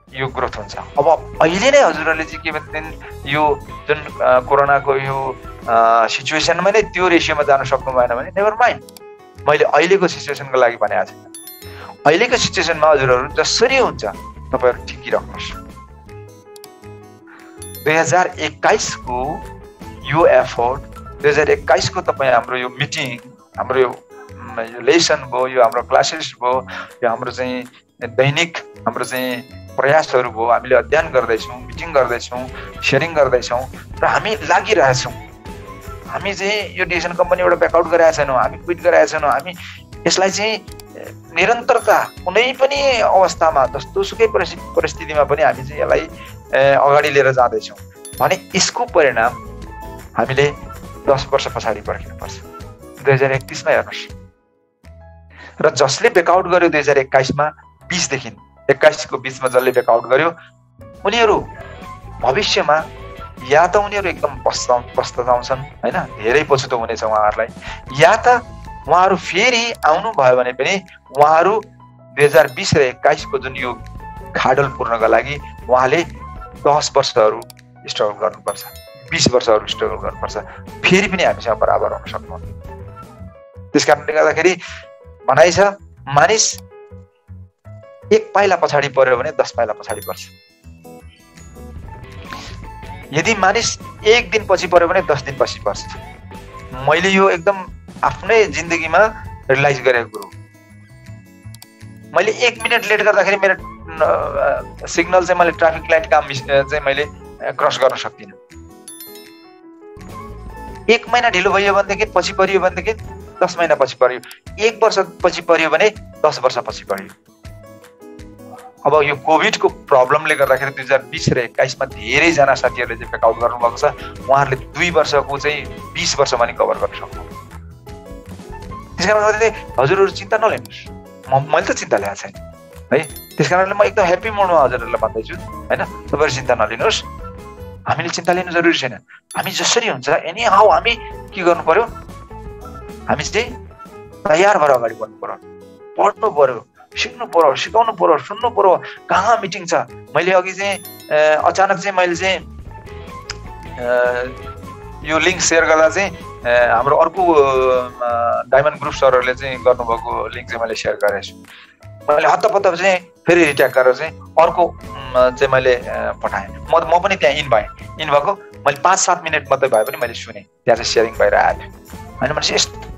यो ग्रोथ हुन्छ। अब अहिले नै हजुरहरूले चाहिँ के भनेदेखि यो जुन कोरोनाको यो सिचुएसनमा नै त्यो रेसियोमा जान सक्नु भएन भने नेभर माइन्ड, मैले अहिलेको सिचुएसनको लागि भनेको छैन। अहिलेको सिचुएसनमा हजुरहरू जसरी हुन्छ तपाईँहरू टिकिराख्नुहोस्। 2021 को यो एफोर्ट, 2021 को तपाईँ हाम्रो यो मिटिङ, हाम्रो यो लेसन भयो, यो हाम्रो क्लासेस भयो, यो हाम्रो चाहिँ दैनिक हाम्रो चाहिँ प्रयासहरू भयो, हामीले अध्ययन गर्दैछौँ, मिटिङ गर्दैछौँ, सेयरिङ गर्दैछौँ र हामी लागिरहेछौँ। हामी चाहिँ यो डिसिजन कम्पनीबाट ब्याकआउट गरेका छैनौँ, हामी क्विट गरेका छैनौँ। हामी यसलाई चाहिँ निरन्तरता कुनै पनि अवस्थामा जस्तोसुकै परिस्थितिमा पनि हामी चाहिँ यसलाई अगाडि लिएर जाँदैछौँ भने यसको परिणाम हामीले 10 वर्ष पछाडि पर्खिनुपर्छ। 2031 मा हेर्नुहोस्, र जसले ब्याकआउट गर्यो 2021 मा 20 देखि 21 को बीचमा जसले ब्याकआउट गर्यो उनीहरू भविष्यमा या त उनीहरू एकदम पस्ताउँछन् हैन, धेरै पछुतो हुनेछ उहाँहरूलाई, या त उहाँहरू फेरि आउनु भयो भने पनि उहाँहरू 2020 र 21 को जुन यो खाडल पूर्णका लागि उहाँले 10 वर्षहरू स्ट्रगल गर्नुपर्छ, 20 वर्षहरू स्ट्रगल गर्नुपर्छ, फेरि पनि हामीसँग बराबर हुन सक्नुहुन्न। त्यस कारणले गर्दाखेरि भनाइ छ, मानिस एक पाइला पछाडि पर्यो भने 10 पाइला पछाडि पर्छ। यदि मानिस एक दिन पछि पर्यो भने 10 दिन पछि पर्छ। मैले यो एकदम आफ्नै जिन्दगीमा रियलाइज गरेको कुरो। मैले 1 मिनट लेट गर्दाखेरि मेरो सिग्नल चाहिँ मैले ट्राफिक लाइट काम चाहिँ मैले क्रस गर्न सक्दिनँ। 1 महिना ढिलो भयो भनेदेखि पछि परियो भनेदेखि 10 महिना पछि पर्यो, 1 वर्ष पछि पर्यो भने 10 वर्ष पछि पर्यो। अब यो कोभिडको प्रब्लमले गर्दाखेरि 2020 र 21 मा धेरैजना साथीहरूले चाहिँ ब्याकआउट गर्नुभएको छ। उहाँहरूले 2 वर्षको चाहिँ 20 वर्ष पनि कभर गर्न सक्नु। त्यस कारणले हजुरहरू चिन्ता नलिनुहोस्, मैले त चिन्ता ल्याएको छैन है। त्यस कारणले म एकदम ह्याप्पी मुडमा हजुरहरूलाई भन्दैछु हैन, तपाईँहरू चिन्ता नलिनुहोस्। हामीले चिन्ता लिनु जरुरी छैन। हामी जसरी हुन्छ एनी हाउ हामी के गर्नु पर्यो, हामी चाहिँ तयार भएर अगाडि बढ्नु पर्यो, पढ्नु पर्यो, सिक्नु पर्यो, सिकाउनु पर्यो, सुन्नु पर्यो। कहाँ मिटिङ छ, मैले अघि चाहिँ अचानक चाहिँ मैले चाहिँ यो लिङ्क सेयर गर्दा चाहिँ हाम्रो अर्को डायमन्ड ग्रुप सरहरूले चाहिँ गर्नुभएको लिङ्क चाहिँ मैले सेयर गरेको छु। मैले हत्तपत्त चाहिँ फेरि रिट्याक गरेर चाहिँ अर्को चाहिँ मैले पठाएँ। म पनि त्यहाँ इन भएँ। इन भएको मैले 5-7 मिनट मात्रै भए पनि मैले सुनेँ, त्यहाँ चाहिँ सेयरिङ भइरहेको थियो होइन। भनेपछि यस्तो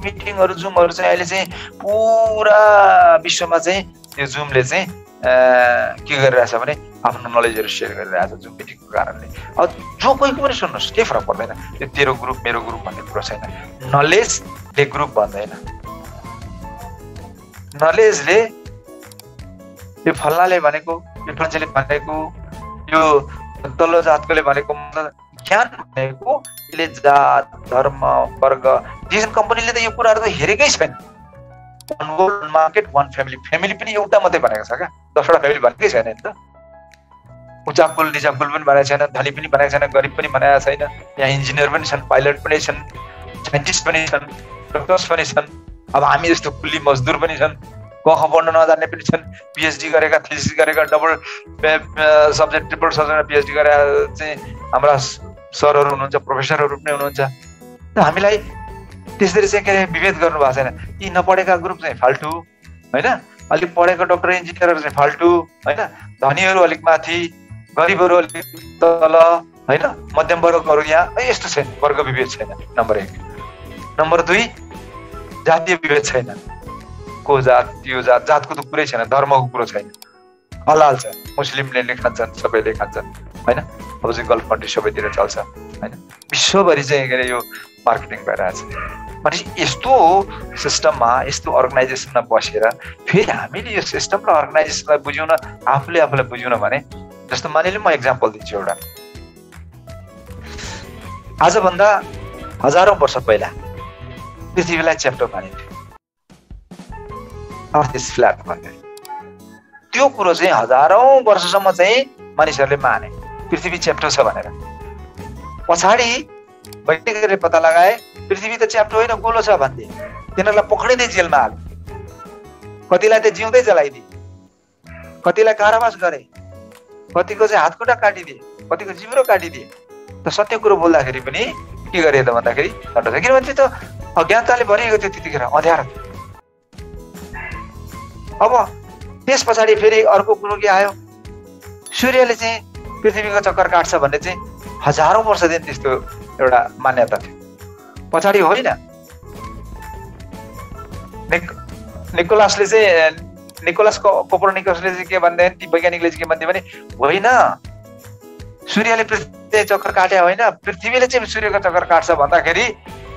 मिटिङहरू जुमहरू चाहिँ अहिले चाहिँ पुरा विश्वमा चाहिँ यो जुमले चाहिँ के गरिरहेछ भने आफ्नो नलेजहरू सेयर गरिरहेछ जुम मिटिङको कारणले। अब जो कोही पनि सुन्नुहोस्, केही फरक पर्दैन, यो तेरो ग्रुप मेरो ग्रुप भन्ने कुरो छैन। नलेजले ग्रुप भन्दैन, नलेजले यो फल्नाले भनेको, यो मान्छेले भनेको, यो तल्लो जातकोले भनेको, ज्ञान भनेको यसले जात धर्म वर्ग, डिसिजन कम्पनीले त यो कुराहरू त हेरेकै छैन। One world market one family, family पनि एउटा मात्रै भनेको छ क्या, 10वटा फ्यामिली भनेकै छैन नि त। उच्च कुल निचा कुल पनि भनेको छैन, धनी पनि भनेको छैन, गरिब पनि भनेको छैन। यहाँ इन्जिनियर पनि छन्, पाइलट पनि छन्, साइन्टिस्ट पनि छन्, डक्टर्स पनि छन्। अब हामी जस्तो कुल्ली मजदुर पनि छन्, क ख पढ्न नजान्ने पनि छन्, पिएचडी गरेका, थेसिस गरेका, डबल सब्जेक्ट ट्रिपल सब्जेक्टमा पिएचडी गरेका चाहिँ हाम्रा सरहरू हुनुहुन्छ, प्रोफेसरहरू पनि हुनुहुन्छ। त हामीलाई त्यसरी चाहिँ के अरे विभेद गर्नु भएको छैन। यी नपढेका ग्रुप चाहिँ फाल्टु होइन, अलिक पढेको डक्टर इन्जिनियरहरू चाहिँ फाल्टु होइन, धनीहरू अलिक माथि, गरिबहरू अलिक तल होइन, मध्यम वर्गहरू यहाँ यस्तो छैन, वर्ग विभेद छैन। नम्बर 1। नम्बर 2, जातीय विभेद छैन। को जात यो जात, जातको त कुरै छैन, धर्मको कुरो छैन, हलाल छ। मुस्लिमले खान्छन्, सबैले खान्छन् होइन। अब चाहिँ गल्फ कन्ट्री सबैतिर चल्छ होइन, विश्वभरि चाहिँ के अरे यो मार्केटिङ भइरहेछ। भनेपछि यस्तो सिस्टममा, यस्तो अर्गनाइजेसनमा बसेर फेरि हामीले यो सिस्टम र अर्गनाइजेसनलाई बुझ्यौँ न, आफूलाई बुझ्यौँ भने, जस्तो मानिलिउँ म एक्जाम्पल दिन्छु एउटा। आजभन्दा हजारौँ वर्ष पहिला पृथ्वीलाई च्याप्टो मानिन्थ्यो। अर्थ इज फ्ल्याट भन्ने त्यो कुरो चाहिँ हजारौं वर्षसम्म चाहिँ मानिसहरूले माने पृथ्वी च्याप्टो छ भनेर। पछाडि वैज्ञानिकहरूले पत्ता लगाए पृथ्वी त च्याप्टो होइन गोलो छ भन्थे। तिनीहरूलाई पक्रिँदै जेलमा हाले, कतिलाई त जिउँदै जलाइदिए, कतिलाई कारावास गरे, कतिको चाहिँ हातखुट्टा काटिदिए, कतिको जिब्रो काटिदिए। त सत्य कुरो बोल्दाखेरि पनि के गरे त भन्दाखेरि दण्ड छ, किनभने त्यो त अज्ञानताले भरिएको थियो, त्यतिखेर अँध्यारो थियो। अब त्यस पछाडि फेरि अर्को कुरो के आयो, सूर्यले चाहिँ पृथ्वीको चक्कर काट्छ भन्ने चाहिँ हजारौं वर्षदेखि त्यस्तो एउटा मान्यता थियो। पछाडि होइन, निकोलस कोपरनिकसले चाहिँ के भन्थे, ती वैज्ञानिकले चाहिँ के भन्थे भने होइन सूर्यले पृथ्वी चक्कर काटे होइन, पृथ्वीले चाहिँ सूर्यको चक्कर काट्छ भन्दाखेरि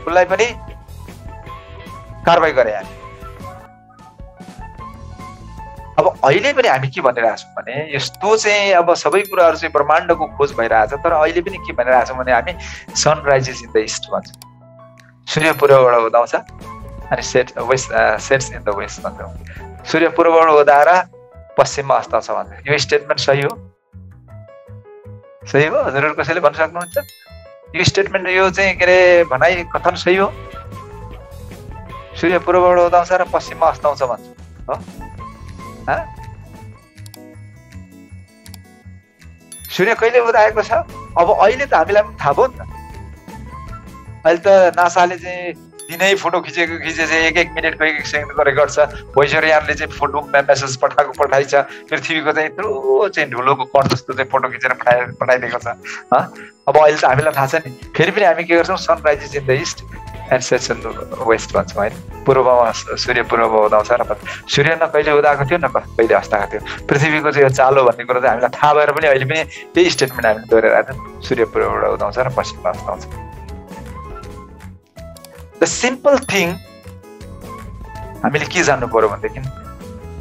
उसलाई पनि कारबाही गरे हामी। अब अहिले पनि हामी के भनिरहेको छौँ भने यस्तो चाहिँ अब सबै कुराहरू चाहिँ ब्रह्माण्डको खोज भइरहेछ, तर अहिले पनि के भनिरहेको छौँ भने हामी सनराइजेस इन द इस्ट भन्छौँ, सूर्य पूर्वबाट उदाउँछ अनि सेट्स इन द वेस्ट भन्छौँ। सूर्य पूर्वबाट उदाएर पश्चिममा अस्ताउँछ भन्छ। यो स्टेटमेन्ट सही हो? सही हो? हजुरहरू कसैले भन्न सक्नुहुन्छ? यो स्टेटमेन्ट, यो चाहिँ के अरे भनाइ कथन सही हो? सूर्य पूर्वबाट उदाउँछ र पश्चिममा अस्ताउँछ भन्छ हो? सूर्य कहिले उदाएको छ? अब अहिले त हामीलाई पनि थाहा भयो नि त। अहिले त नासाले चाहिँ दिनै फोटो खिचे चाहिँ 1 मिनटको 1 सेकेन्डको रेकर्ड छ। भोइसरयानले चाहिँ फोटो मेसेज पठाइछ, पृथ्वीको चाहिँ यत्रो चाहिँ ढुलोको कण जस्तो चाहिँ फोटो खिचेर पठाइदिएको छ। अब अहिले त हामीलाई थाहा छ नि। फेरि पनि हामी के गर्छौँ, sun rises in the east and sets in the west भन्छौँ होइन। पूर्वमा सूर्य पूर्वमा उदाउँछ र सूर्य न कहिले उदाएको थियो न कहिले अस्ताएको थियो। पृथ्वीको चाहिँ यो चालो भन्ने कुरो चाहिँ हामीलाई थाहा भएर पनि अहिले पनि त्यही स्टेटमेन्ट हामीले दोहोऱ्याइरहेको छौँ, सूर्य पूर्वबाट उदाउँछ र पश्चिममा अस्ताउँछ। द सिम्पल थिङ हामीले के जान्नु पर्यो भनेदेखि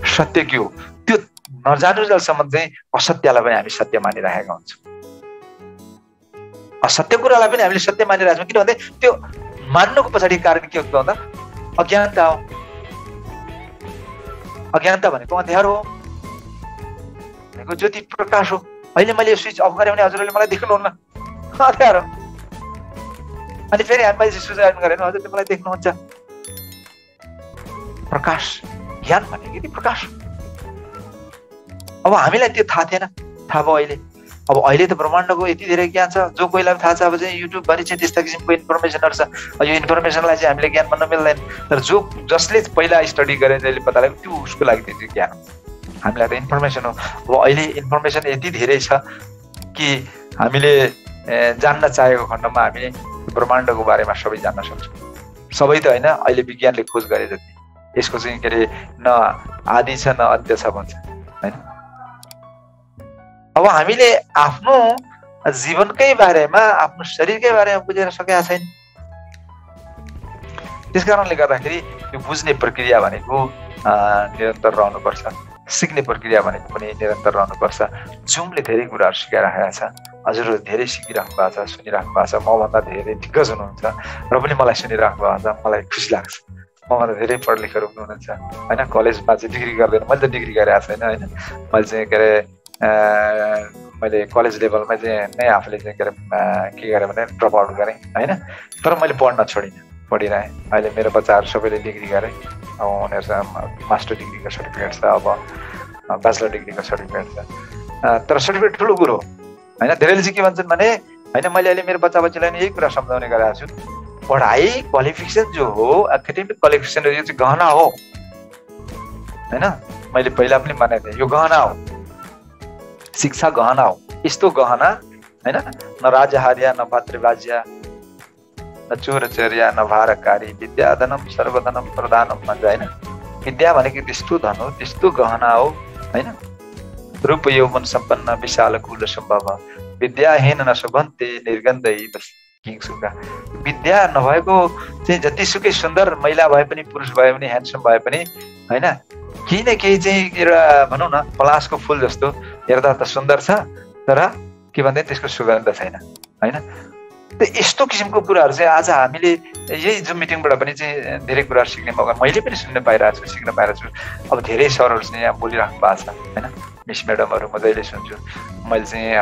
सत्य के हो त्यो नजानुन्जेलसम्म चाहिँ असत्यलाई पनि हामी सत्य मानिरहेका हुन्छौँ, असत्य कुरालाई पनि हामीले सत्य मानिरहेका छौँ। किनभने त्यो मान्नुको पछाडि कारण के हो त भन्दा अज्ञानता हो। अज्ञानता भनेको अँध्यारो हो, भनेको ज्योति प्रकाश हो। अहिले मैले स्विच अफ गरेँ भने हजुरहरूले मलाई देख्नुहुन्न, अँध्यारो। अनि फेरि हामीले स्विच अन गरेँ भने हजुरले मलाई देख्नुहुन्छ। प्रकाश, ज्ञान भनेको नि प्रकाश। अब हामीलाई त्यो थाहा थिएन, थाहा भयो अहिले। अब अहिले त ब्रह्माण्डको यति धेरै ज्ञान छ, जो कोहीलाई थाहा छ। अब चाहिँ युट्युबभरि चाहिँ त्यस्ता किसिमको इन्फर्मेसनहरू छ। यो इन्फर्मेसनलाई चाहिँ हामीले ज्ञान भन्न मिल्दैन, तर जसले पहिला स्टडी गरे जसले पत्ता लाग्यो त्यो उसको लागि त्यो ज्ञान हो। हामीलाई त इन्फर्मेसन हो। अब अहिले इन्फर्मेसन यति धेरै छ कि हामीले जान्न चाहेको खण्डमा हामीले ब्रह्माण्डको बारेमा सबै जान्न सक्छौँ। सबै त होइन, अहिले विज्ञानले खोज गरे जति यसको चाहिँ के अरे न आदि छ न अन्त्य छ भन्छ होइन। अब हामीले आफ्नो जीवनकै बारेमा, आफ्नो शरीरकै बारेमा बुझेर सकेका छैन। त्यस कारणले गर्दाखेरि यो बुझ्ने प्रक्रिया भनेको निरन्तर रहनुपर्छ, सिक्ने प्रक्रिया भनेको पनि निरन्तर रहनुपर्छ। जुमले धेरै कुराहरू सिकाइराखेका छ, हजुरहरू धेरै सिकिराख्नु भएको छ, सुनिराख्नु भएको छ। मभन्दा धेरै दिग्गज हुनुहुन्छ र पनि मलाई सुनिराख्नु भएको छ, मलाई खुसी लाग्छ। मभन्दा धेरै पढ लेखेर हुनुहुन्छ होइन। कलेजमा चाहिँ डिग्री गर्दैन, मैले त डिग्री गरेको छैन होइन। मैले चाहिँ के अरे मैले कलेज लेभलमा चाहिँ नै आफूले चाहिँ के गरेँ भने ड्रप आउट गरेँ होइन। तर मैले पढ्न पढिरहेँ। अहिले मेरो बच्चाहरू सबैले डिग्री गरेँ। अब उनीहरूसँग मास्टर डिग्रीको सर्टिफिकेट छ, अब ब्याचलर डिग्रीको सर्टिफिकेट छ। तर सर्टिफिकेट ठुलो कुरो होइन। धेरैले चाहिँ के भन्छन् भने होइन, मैले अहिले मेरो बच्चालाई नि यही कुरा सम्झाउने गरेको छु, पढाइ क्वालिफिकेसन जो हो, एकाडेमिक क्वालिफिकेसन यो चाहिँ गहना हो होइन। मैले पहिला पनि भनेको थिएँ, यो गहना हो, शिक्षा गहना हो। यस्तो गहना होइन, न राजहार्य न भातृभाज्य न चोरचर्या न भारकारी विद्याधनम सर्वधनम प्रधानम भन्छ होइन। विद्या भनेको त्यस्तो धन हो, त्यस्तो गहना हो होइन। रूप यौवन सम्पन्न विशाल कुल सम्भव विद्याहीन न शोभन्ते निर्गन्धै किङसुका। विद्या नभएको चाहिँ जतिसुकै सुन्दर महिला भए पनि, पुरुष भए पनि, ह्यान्डसम भए पनि होइन, केही न केही चाहिँ एउटा भनौँ न पलासको फुल जस्तो हेर्दा त सुन्दर छ, तर के भन्दै त्यसको सुगन्ध छैन होइन। यस्तो किसिमको कुराहरू चाहिँ आज हामीले यही जुम मिटिङबाट पनि चाहिँ धेरै कुराहरू सिक्ने मौका मैले पनि सुन्न पाइरहेको छु, सिक्न पाइरहेको छु। अब धेरै सरहरू चाहिँ यहाँ बोलिराख्नु भएको छ होइन, मिस म्याडमहरू म जहिले सुन्छु। मैले चाहिँ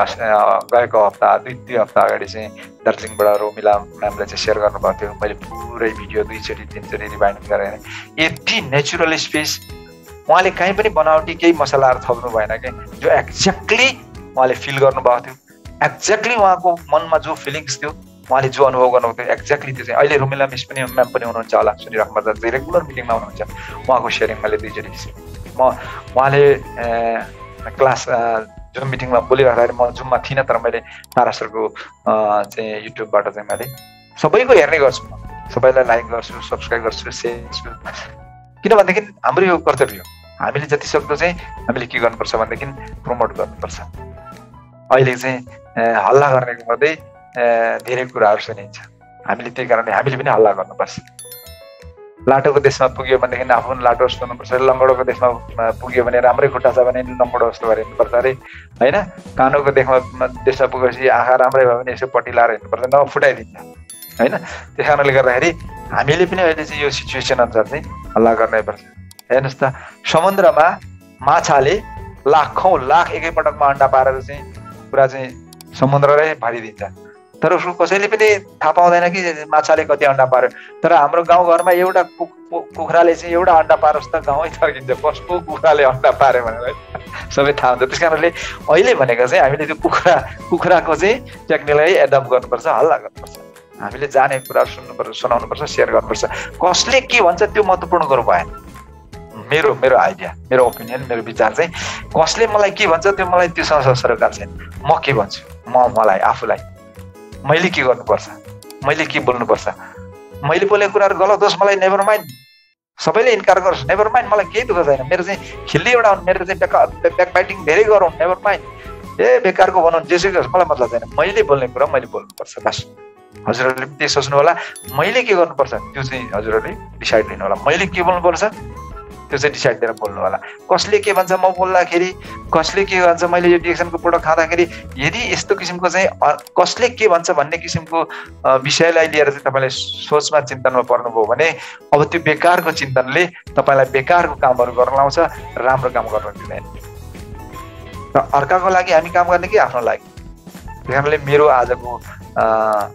गएको हप्ता दुई हप्ता अगाडि चाहिँ दार्जिलिङबाट रोमिला म्यामले चाहिँ सेयर गर्नुभएको थियो। मैले पुरै भिडियो 2 चोटि 3 चोटि रिभाइन्ड गरेर यति नेचुरल स्पेस, उहाँले कहीँ पनि बनावटी केही मसलाहरू थप्नु भएन कि, जो एक्ज्याक्टली उहाँले फिल गर्नुभएको थियो, एक्ज्याक्टली उहाँको मनमा जो फिलिङ्स थियो, उहाँले जो अनुभव गर्नुभएको थियो एक्ज्याक्टली त्यो चाहिँ। अहिले रोमिला मिस पनि म्याम पनि हुनुहुन्छ होला, सुनिराख्नु पर्छ, चाहिँ रेगुलर मिटिङमा हुनुहुन्छ। उहाँको सेयरिङ मैले 2 चोटि उहाँले क्लास जुम मिटिङमा बोलिराख्दाखेरि म जुममा थिइनँ, तर मैले तारा सरको चाहिँ युट्युबबाट चाहिँ मैले सबैको हेर्ने गर्छु, सबैलाई लाइक गर्छु, सब्सक्राइब गर्छु, सेयर गर्छु। किनभनेदेखि हाम्रो यो कर्तव्य हो, हामीले जति सक्दो चाहिँ हामीले के गर्नुपर्छ भनेदेखि प्रमोट गर्नुपर्छ। अहिले चाहिँ हल्ला गर्नेको मध्ये धेरै कुराहरू सुनिन्छ, हामीले त्यही कारणले हामीले पनि हल्ला गर्नुपर्छ। लाटोको देशमा पुग्यो भनेदेखि आफू लाटो जस्तो हुनुपर्छ, लङ्गडोको देशमा पुग्यो भने राम्रै खुट्टा छ भने लङ्गडो जस्तो भएर हिँड्नुपर्छ अरे होइन। कानुको देशमा पुगेपछि आँखा राम्रै भयो भने यसो पट्टि लाएर हिँड्नुपर्छ, नफुटाइदिन्छ होइन। त्यस कारणले गर्दाखेरि हामीले पनि अहिले चाहिँ यो सिचुएसन अनुसार चाहिँ हल्ला गर्नैपर्छ। हेर्नुहोस् त, समुद्रमा माछाले लाखौँ लाख एकैपटकमा अन्डा पारेर चाहिँ पुरा चाहिँ समुद्रलाई भरिदिन्छ, तर उसको कसैले पनि थाहा पाउँदैन कि माछाले कति अन्डा पार्यो। तर हाम्रो गाउँघरमा एउटा कुखुराले चाहिँ एउटा अन्डा पारोस् त गाउँै थर्किन्छ, कसको कुखुराले अन्डा पार्यो भनेर सबै थाहा हुन्छ। त्यस कारणले अहिले भनेको चाहिँ हामीले त्यो कुखुराको चाहिँ टेक्निकलाई एडप्ट गर्नुपर्छ, हल्ला गर्नुपर्छ। हामीले जाने कुरा सुन्नुपर्छ, सुनाउनुपर्छ, सेयर गर्नुपर्छ। कसले के भन्छ त्यो महत्त्वपूर्ण कुरो भएन। मेरो आइडिया, मेरो ओपिनियन, मेरो विचार चाहिँ कसले मलाई के भन्छ त्यो मलाई त्योसँग सरोकार छैन। म के भन्छु, मलाई आफूलाई मैले के गर्नुपर्छ, मैले के बोल्नुपर्छ, मैले बोलेको कुराहरू गलत होस् मलाई नेभर माइन्ड, सबैले इन्कार गर्छ नेभर माइन्ड, मलाई केही दुःख छैन। मेरो चाहिँ खिल्ली एउटा हुन्, मेरो चाहिँ ब्याक बाइटिङ धेरै गरौँ नेभर माइन्ड, बेकारको भनौँ जेसै गर्छ मलाई मतलब छैन। मैले बोल्ने कुरा मैले बोल्नुपर्छ बस। हजुरहरूले पनि त्यही सोच्नु होला, मैले के गर्नुपर्छ त्यो चाहिँ हजुरहरूले डिसाइड लिनु होला। मैले के बोल्नुपर्छ त्यो चाहिँ डिसाइड लिएर बोल्नु होला। कसले के भन्छ म बोल्दाखेरि, कसले के भन्छ मैले यो डिएक्सनको प्रोडक्ट खाँदाखेरि, यदि यस्तो किसिमको चाहिँ कसले के भन्छ भन्ने किसिमको विषयलाई लिएर चाहिँ तपाईँले सोचमा चिन्तनमा पर्नुभयो भने अब त्यो बेकारको चिन्तनले तपाईँलाई बेकारको कामहरू गर्न लाउँछ, राम्रो काम गर्न दिँदैन। र अर्काको लागि हामी काम गर्ने कि आफ्नो लागि। त्यही कारणले मेरो आजको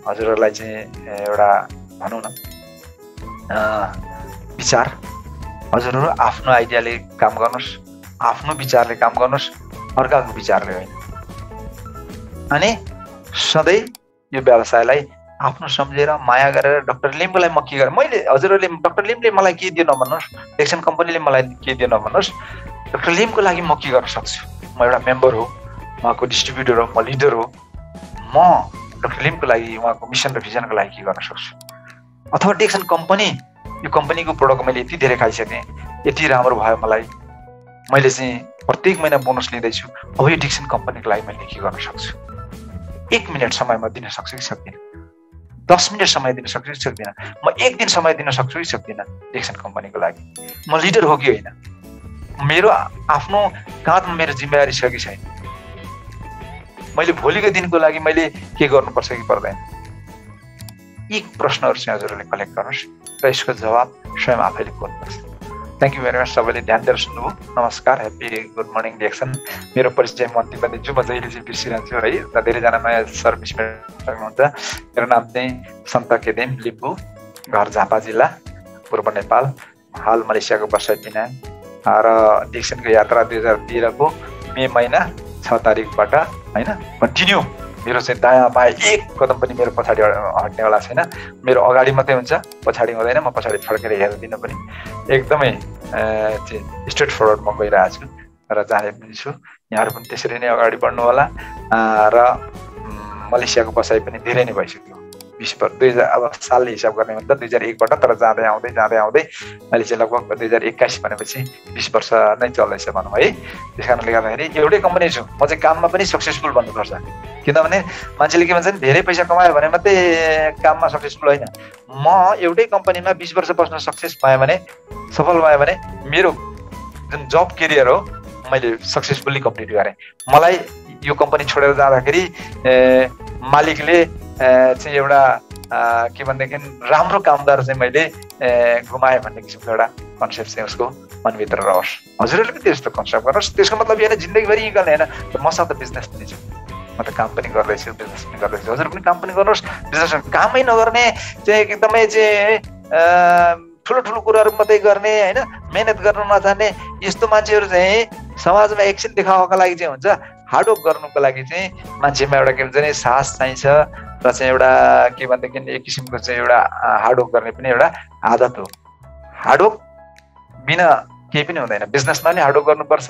हजुरहरूलाई चाहिँ एउटा भनौँ न विचार, हजुरहरू आफ्नो आइडियाले काम गर्नुहोस्, आफ्नो विचारले काम गर्नुहोस्, अर्काको विचारले होइन। अनि सधैँ यो व्यवसायलाई आफ्नो सम्झेर माया गरेर डाक्टर लिम्बुलाई म के गरेँ, मैले हजुरहरूले डाक्टर लिम्बुले मलाई के दियो नभन्नुहोस्, एक्सन कम्पनीले मलाई के दियो नभन्नुहोस्, डाक्टर लिम्बुको लागि म के गर्न सक्छु। म एउटा मेम्बर हो, उहाँको डिस्ट्रिब्युटर हो, म लिडर हो, म डाक्टर लिम्बुको लागि उहाँको मिसन र भिजनको लागि के गर्न सक्छु। अथवा डिएक्सन कम्पनी, यो कम्पनीको प्रोडक्ट मैले यति धेरै खाइसकेँ, यति राम्रो भयो मलाई, मैले चाहिँ प्रत्येक महिना बोनस लिँदैछु, अब यो डिएक्सन कम्पनीको लागि मैले के गर्न सक्छु। 1 मिनट समय म दिन सक्छु कि सक्दिनँ, 10 मिनट समय दिन सक्छु कि सक्दिनँ, म 1 दिन समय दिन सक्छु कि सक्दिनँ डिएक्सन कम्पनीको लागि। म लिडर हो कि होइन, मेरो आफ्नो काँधमा मेरो जिम्मेवारी छ कि छैन, मैले भोलिको दिनको लागि मैले के गर्नुपर्छ कि पर्दैन। यी प्रश्नहरू चाहिँ हजुरहरूले कलेक्ट गर्नुहोस् र यसको जवाब स्वयं आफैले खोज्नुहोस्। Thank you very much. सबैले ध्यान दिएर सुन्नुभयो। नमस्कार, ह्याप्पी गुड मर्निङ डिएक्सन। मेरो परिचय म अन्तिममा दिन्छु, म जहिले चाहिँ बिर्सिरहन्छु है। धेरैजना नयाँ सर्भिस हुनुहुन्छ। मेरो नाम चाहिँ सन्त केदेम लिम्बू, घर झापा जिल्ला, पूर्व नेपाल, हाल मलेसियाको बसाइ पिनाङ र डिएक्सनको यात्रा 2013को मे महिना 6 तारिकबाट होइन कन्टिन्यू। मेरो चाहिँ दायाँ बायाँ एक कदम पनि मेरो पछाडि हट्नेवाला छैन। मेरो अगाडि मात्रै हुन्छ, पछाडि हुँदैन। म पछाडि फर्केर हेर्दिनँ पनि। एकदमै स्ट्रेट फरवर्ड म गइरहेको छु र जाने पनि छु। यहाँहरू पनि त्यसरी नै अगाडि बढ्नु होला। र मलेसियाको बसाइ पनि धेरै नै भइसक्यो, 20 अब सालले हिसाब गर्ने हो भने त 2001बाट, तर जाँदै आउँदै अहिले चाहिँ लगभग 2021 भनेपछि 20 वर्ष नै चल्दैछ भनौँ है। त्यस कारणले गर्दाखेरि एउटै कम्पनी छु, म चाहिँ काममा पनि सक्सेसफुल भन्नुपर्छ। किनभने मान्छेले के भन्छन् धेरै पैसा कमायो भने मात्रै काममा सक्सेसफुल होइन। म एउटै कम्पनीमा 20 वर्ष बस्न सक्सेस भएँ भने, सफल भएँ भने मेरो जुन जब करियर हो मैले सक्सेसफुल्ली कम्प्लिट गरेँ। मलाई यो कम्पनी छोडेर जाँदाखेरि मालिकले चाहिँ एउटा के भनेदेखि राम्रो कामदार चाहिँ मैले गुमाएँ भन्ने किसिमको एउटा कन्सेप्ट चाहिँ उसको मनभित्र रहोस्। हजुरहरूले पनि त्यस्तो कन्सेप्ट गर्नुहोस्। त्यसको मतलब यो होइन जिन्दगीभरि यी गर्ने होइन, मसँग त बिजनेस पनि छ, म त काम पनि गर्दैछु, बिजनेस पनि गर्दैछु। हजुर पनि काम पनि गर्नुहोस्। बिजनेस कामै नगर्ने चाहिँ एकदमै चाहिँ ठुलो ठुलो कुराहरू मात्रै गर्ने होइन, मेहनत गर्न नजान्ने यस्तो मान्छेहरू चाहिँ समाजमा एकछिन देखाउनको लागि चाहिँ हुन्छ, हार्डवर्क गर्नुको लागि चाहिँ मान्छेमा एउटा के भन्छ नि साहस चाहिन्छ र चाहिँ एउटा के भनेदेखि एक किसिमको चाहिँ एउटा हार्डवर्क गर्ने पनि एउटा आदत हो। हार्डवर्क बिना केही पनि हुँदैन। बिजनेसमा पनि हार्डवर्क गर्नुपर्छ,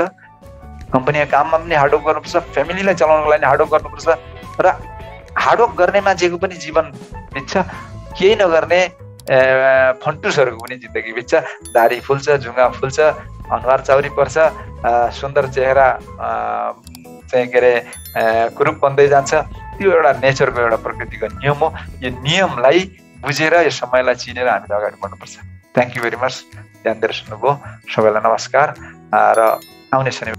कम्पनीको काममा पनि हार्डवर्क गर्नुपर्छ, फ्यामिलीलाई चलाउनको लागि हार्डवर्क गर्नुपर्छ र हार्डवर्क गर्ने मान्छेको पनि जीवन बित्छ, केही नगर्ने फन्टुसहरूको पनि जिन्दगी बित्छ। दारी फुल्छ, जुङ्गा फुल्छ, अनुहार चाउरी पर्छ, सुन्दर चेहरा चाहिँ के अरे कुरूप बन्दै जान्छ। त्यो एउटा नेचरको एउटा प्रकृतिको नियम हो। यो नियमलाई बुझेर यो समयलाई चिनेर हामीले अगाडि बढ्नुपर्छ। थ्याङ्क यू भेरी मच, ध्यान दिएर सुन्नुभयो। सबैलाई नमस्कार र आउने शनिबार